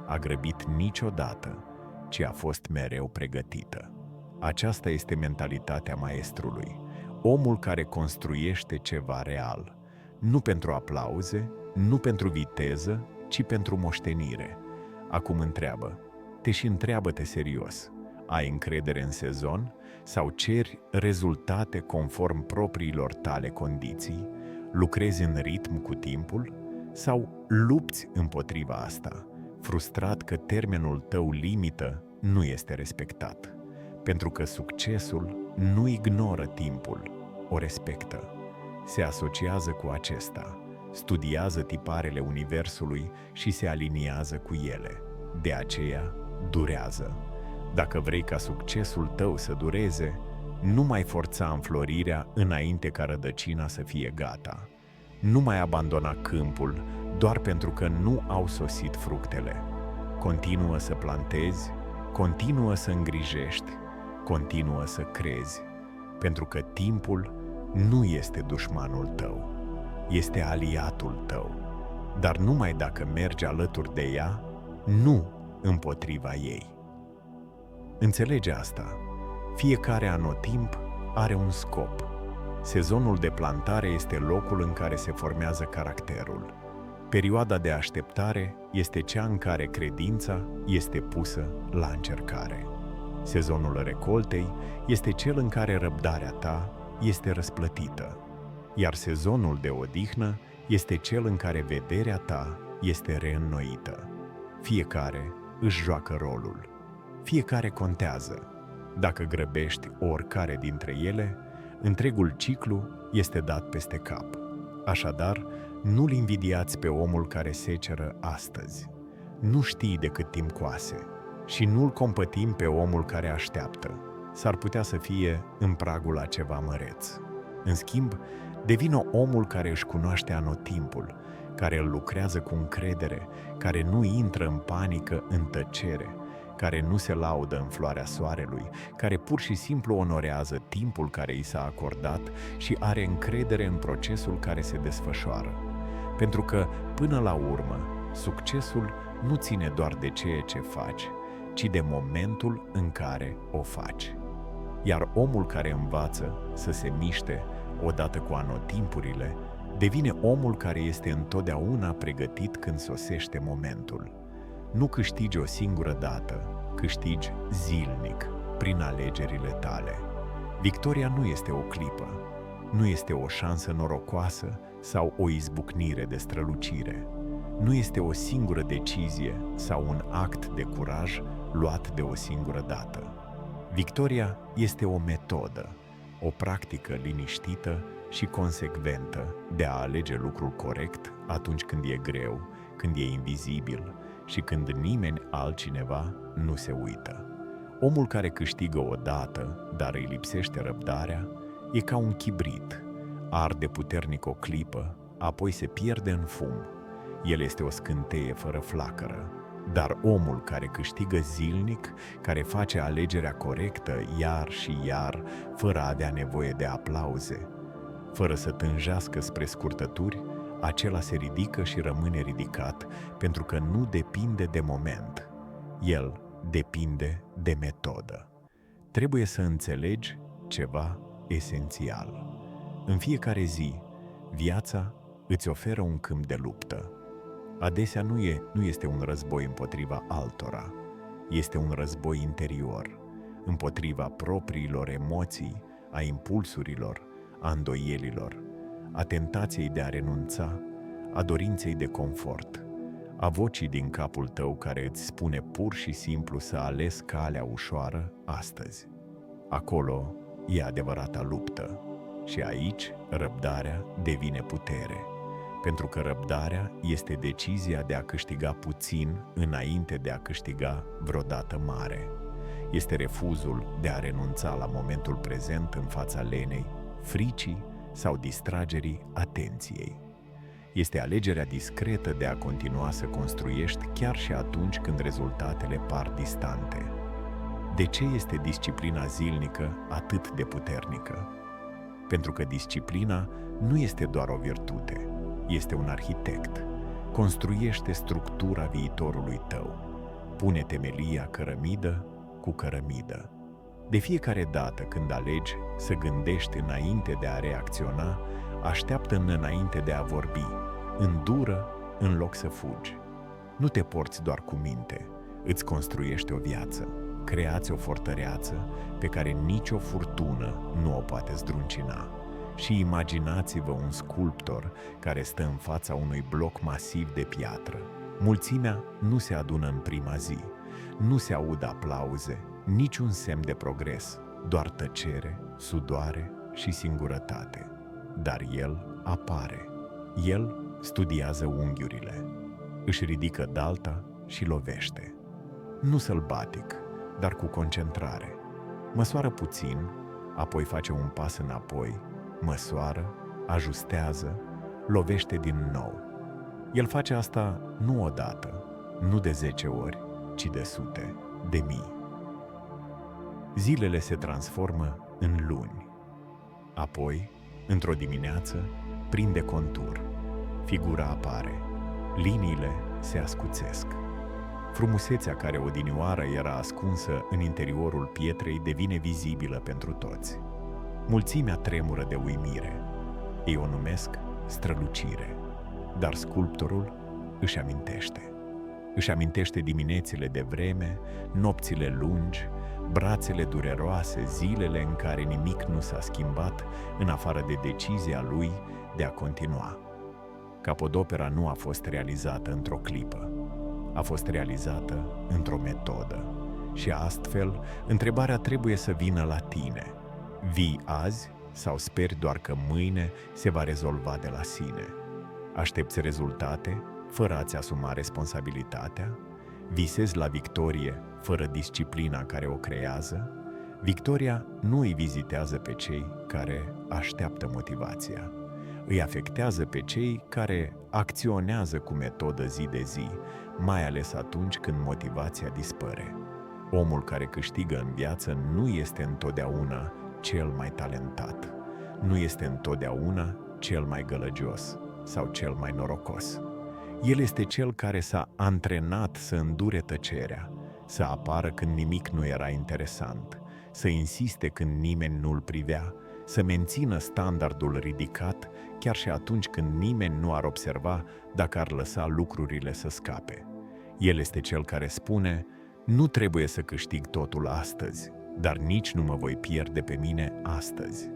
S1: a grăbit niciodată, ci a fost mereu pregătită. Aceasta este mentalitatea maestrului, omul care construiește ceva real, nu pentru aplauze, nu pentru viteză, ci pentru moștenire. Acum întreabă-te serios, ai încredere în sezon sau ceri rezultate conform propriilor tale condiții, lucrezi în ritm cu timpul sau lupți împotriva asta, frustrat că termenul tău limită nu este respectat, pentru că succesul nu ignoră timpul, o respectă, se asociază cu acesta, studiază tiparele universului și se aliniază cu ele. De aceea, durează. Dacă vrei ca succesul tău să dureze, nu mai forța înflorirea înainte ca rădăcina să fie gata. Nu mai abandona câmpul doar pentru că nu au sosit fructele. Continuă să plantezi, continuă să îngrijești, continuă să crezi, pentru că timpul nu este dușmanul tău, este aliatul tău, dar numai dacă mergi alături de ea, nu împotriva ei. Înțelege asta. Fiecare anotimp are un scop. Sezonul de plantare este locul în care se formează caracterul. Perioada de așteptare este cea în care credința este pusă la încercare. Sezonul recoltei este cel în care răbdarea ta este răsplătită, iar sezonul de odihnă este cel în care vederea ta este reînnoită. Fiecare își joacă rolul. Fiecare contează. Dacă grăbești oricare dintre ele, întregul ciclu este dat peste cap. Așadar, nu-l invidiați pe omul care seceră astăzi. Nu știi de cât timp coase și nu-l compătim pe omul care așteaptă. S-ar putea să fie în pragul la ceva măreț. În schimb, devină omul care își cunoaște anotimpul, care îl lucrează cu încredere, care nu intră în panică, în tăcere, care nu se laudă în floarea soarelui, care pur și simplu onorează timpul care i s-a acordat și are încredere în procesul care se desfășoară. Pentru că, până la urmă, succesul nu ține doar de ceea ce faci, ci de momentul în care o faci. Iar omul care învață să se miște odată cu anotimpurile, devine omul care este întotdeauna pregătit când sosește momentul. Nu câștigi o singură dată, câștigi zilnic, prin alegerile tale. Victoria nu este o clipă, nu este o șansă norocoasă sau o izbucnire de strălucire. Nu este o singură decizie sau un act de curaj luat de o singură dată. Victoria este o metodă, o practică liniștită și consecventă de a alege lucrul corect atunci când e greu, când e invizibil și când nimeni altcineva nu se uită. Omul care câștigă odată, dar îi lipsește răbdarea, e ca un chibrit. Arde puternic o clipă, apoi se pierde în fum. El este o scânteie fără flacără. Dar omul care câștigă zilnic, care face alegerea corectă iar și iar, fără a avea nevoie de aplauze, fără să tânjească spre scurtături, acela se ridică și rămâne ridicat, pentru că nu depinde de moment. El depinde de metodă. Trebuie să înțelegi ceva esențial. În fiecare zi, viața îți oferă un câmp de luptă. Adesea nu este un război împotriva altora, este un război interior, împotriva propriilor emoții, a impulsurilor, a îndoielilor, a tentației de a renunța, a dorinței de confort, a vocii din capul tău care îți spune pur și simplu să alegi calea ușoară astăzi. Acolo e adevărata luptă și aici răbdarea devine putere. Pentru că răbdarea este decizia de a câștiga puțin înainte de a câștiga vreodată mare. Este refuzul de a renunța la momentul prezent în fața lenei, fricii sau distragerii atenției. Este alegerea discretă de a continua să construiești chiar și atunci când rezultatele par distante. De ce este disciplina zilnică atât de puternică? Pentru că disciplina nu este doar o virtute, este un arhitect. Construiește structura viitorului tău. Pune temelia cărămidă cu cărămidă. De fiecare dată când alegi să gândești înainte de a reacționa, așteaptă înainte de a vorbi, îndură în loc să fugi. Nu te porți doar cu minte, îți construiești o viață, creați o fortăreață pe care nicio furtună nu o poate zdruncina. Și imaginați-vă un sculptor care stă în fața unui bloc masiv de piatră. Mulțimea nu se adună în prima zi, nu se aud aplauze, niciun semn de progres, doar tăcere, sudoare și singurătate. Dar el apare. El studiază unghiurile, își ridică dalta și lovește. Nu sălbatic, dar cu concentrare. Măsoară puțin, apoi face un pas înapoi, măsoară, ajustează, lovește din nou. El face asta nu odată, nu de 10 ori, ci de sute, de mii. Zilele se transformă în luni. Apoi, într-o dimineață, prinde contur. Figura apare. Liniile se ascuțesc. Frumusețea care odinioară era ascunsă în interiorul pietrei devine vizibilă pentru toți. Mulțimea tremură de uimire. Ei o numesc strălucire. Dar sculptorul își amintește. Își amintește diminețile de vreme, nopțile lungi, brațele dureroase, zilele în care nimic nu s-a schimbat în afară de decizia lui de a continua. Capodopera nu a fost realizată într-o clipă, a fost realizată într-o metodă. Și astfel, întrebarea trebuie să vină la tine. Vii azi sau speri doar că mâine se va rezolva de la sine? Aștepți rezultate fără a-ți asuma responsabilitatea? Visezi la victorie fără disciplina care o creează? Victoria nu îi vizitează pe cei care așteaptă motivația. Îi afectează pe cei care acționează cu metodă zi de zi, mai ales atunci când motivația dispare. Omul care câștigă în viață nu este întotdeauna cel mai talentat, nu este întotdeauna cel mai gălăgios sau cel mai norocos. El este cel care s-a antrenat să îndure tăcerea, să apară când nimic nu era interesant, să insiste când nimeni nu-l privea, să mențină standardul ridicat chiar și atunci când nimeni nu ar observa dacă ar lăsa lucrurile să scape. El este cel care spune: nu trebuie să câștig totul astăzi, dar nici nu mă voi pierde pe mine astăzi.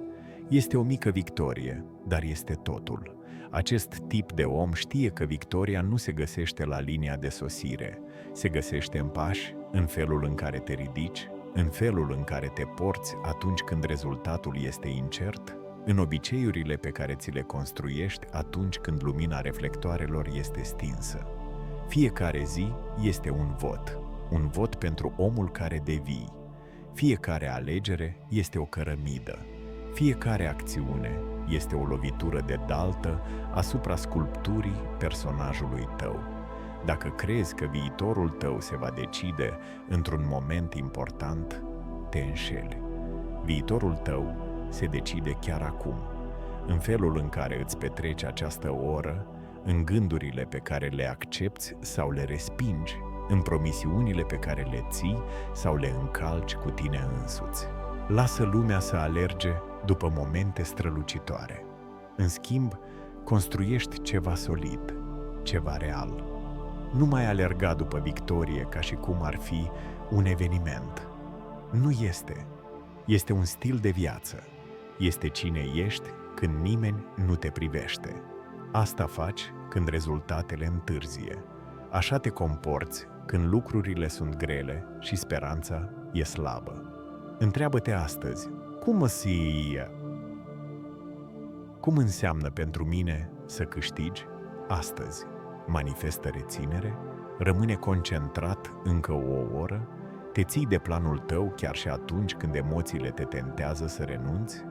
S1: Este o mică victorie, dar este totul. Acest tip de om știe că victoria nu se găsește la linia de sosire, se găsește în pași, în felul în care te ridici, în felul în care te porți atunci când rezultatul este incert, în obiceiurile pe care ți le construiești atunci când lumina reflectoarelor este stinsă. Fiecare zi este un vot pentru omul care devii. Fiecare alegere este o cărămidă. Fiecare acțiune este o lovitură de daltă asupra sculpturii personajului tău. Dacă crezi că viitorul tău se va decide într-un moment important, te înșeli. Viitorul tău se decide chiar acum, în felul în care îți petreci această oră, în gândurile pe care le accepți sau le respingi, în promisiunile pe care le ții sau le încalci cu tine însuți. Lasă lumea să alerge după momente strălucitoare. În schimb, construiești ceva solid, ceva real. Nu mai alerga după victorie ca și cum ar fi un eveniment. Nu este. Este un stil de viață. Este cine ești când nimeni nu te privește. Asta faci când rezultatele întârzie. Așa te comporți când lucrurile sunt grele și speranța e slabă. Întreabă-te astăzi, cum înseamnă pentru mine să câștigi astăzi? Manifestă reținere, rămâne concentrat încă o oră, te ții de planul tău chiar și atunci când emoțiile te tentează să renunți?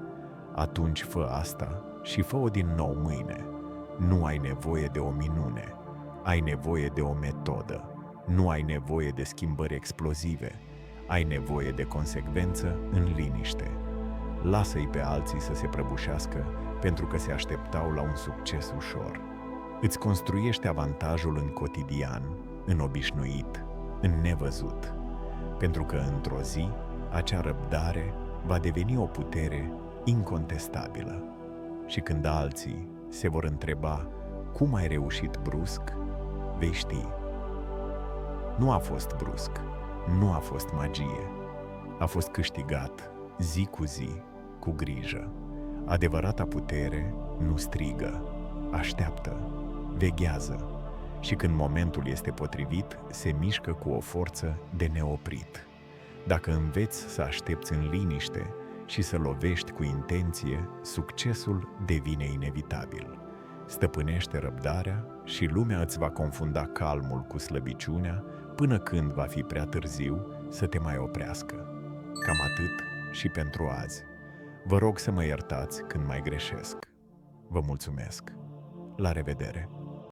S1: Atunci fă asta și fă-o din nou mâine. Nu ai nevoie de o minune, ai nevoie de o metodă. Nu ai nevoie de schimbări explozive, ai nevoie de consecvență în liniște. Lasă-i pe alții să se prăbușească pentru că se așteptau la un succes ușor. Îți construiește avantajul în cotidian, în obișnuit, în nevăzut, pentru că într-o zi acea răbdare va deveni o putere incontestabilă. Și când alții se vor întreba cum ai reușit brusc, vei ști. Nu a fost brusc, nu a fost magie, a fost câștigat zi cu zi, cu grijă. Adevărata putere nu strigă, așteaptă, veghează și când momentul este potrivit, se mișcă cu o forță de neoprit. Dacă înveți să aștepți în liniște și să lovești cu intenție, succesul devine inevitabil. Stăpânește răbdarea și lumea îți va confunda calmul cu slăbiciunea până când va fi prea târziu să te mai oprească. Cam atât și pentru azi. Vă rog să mă iertați când mai greșesc. Vă mulțumesc. La revedere!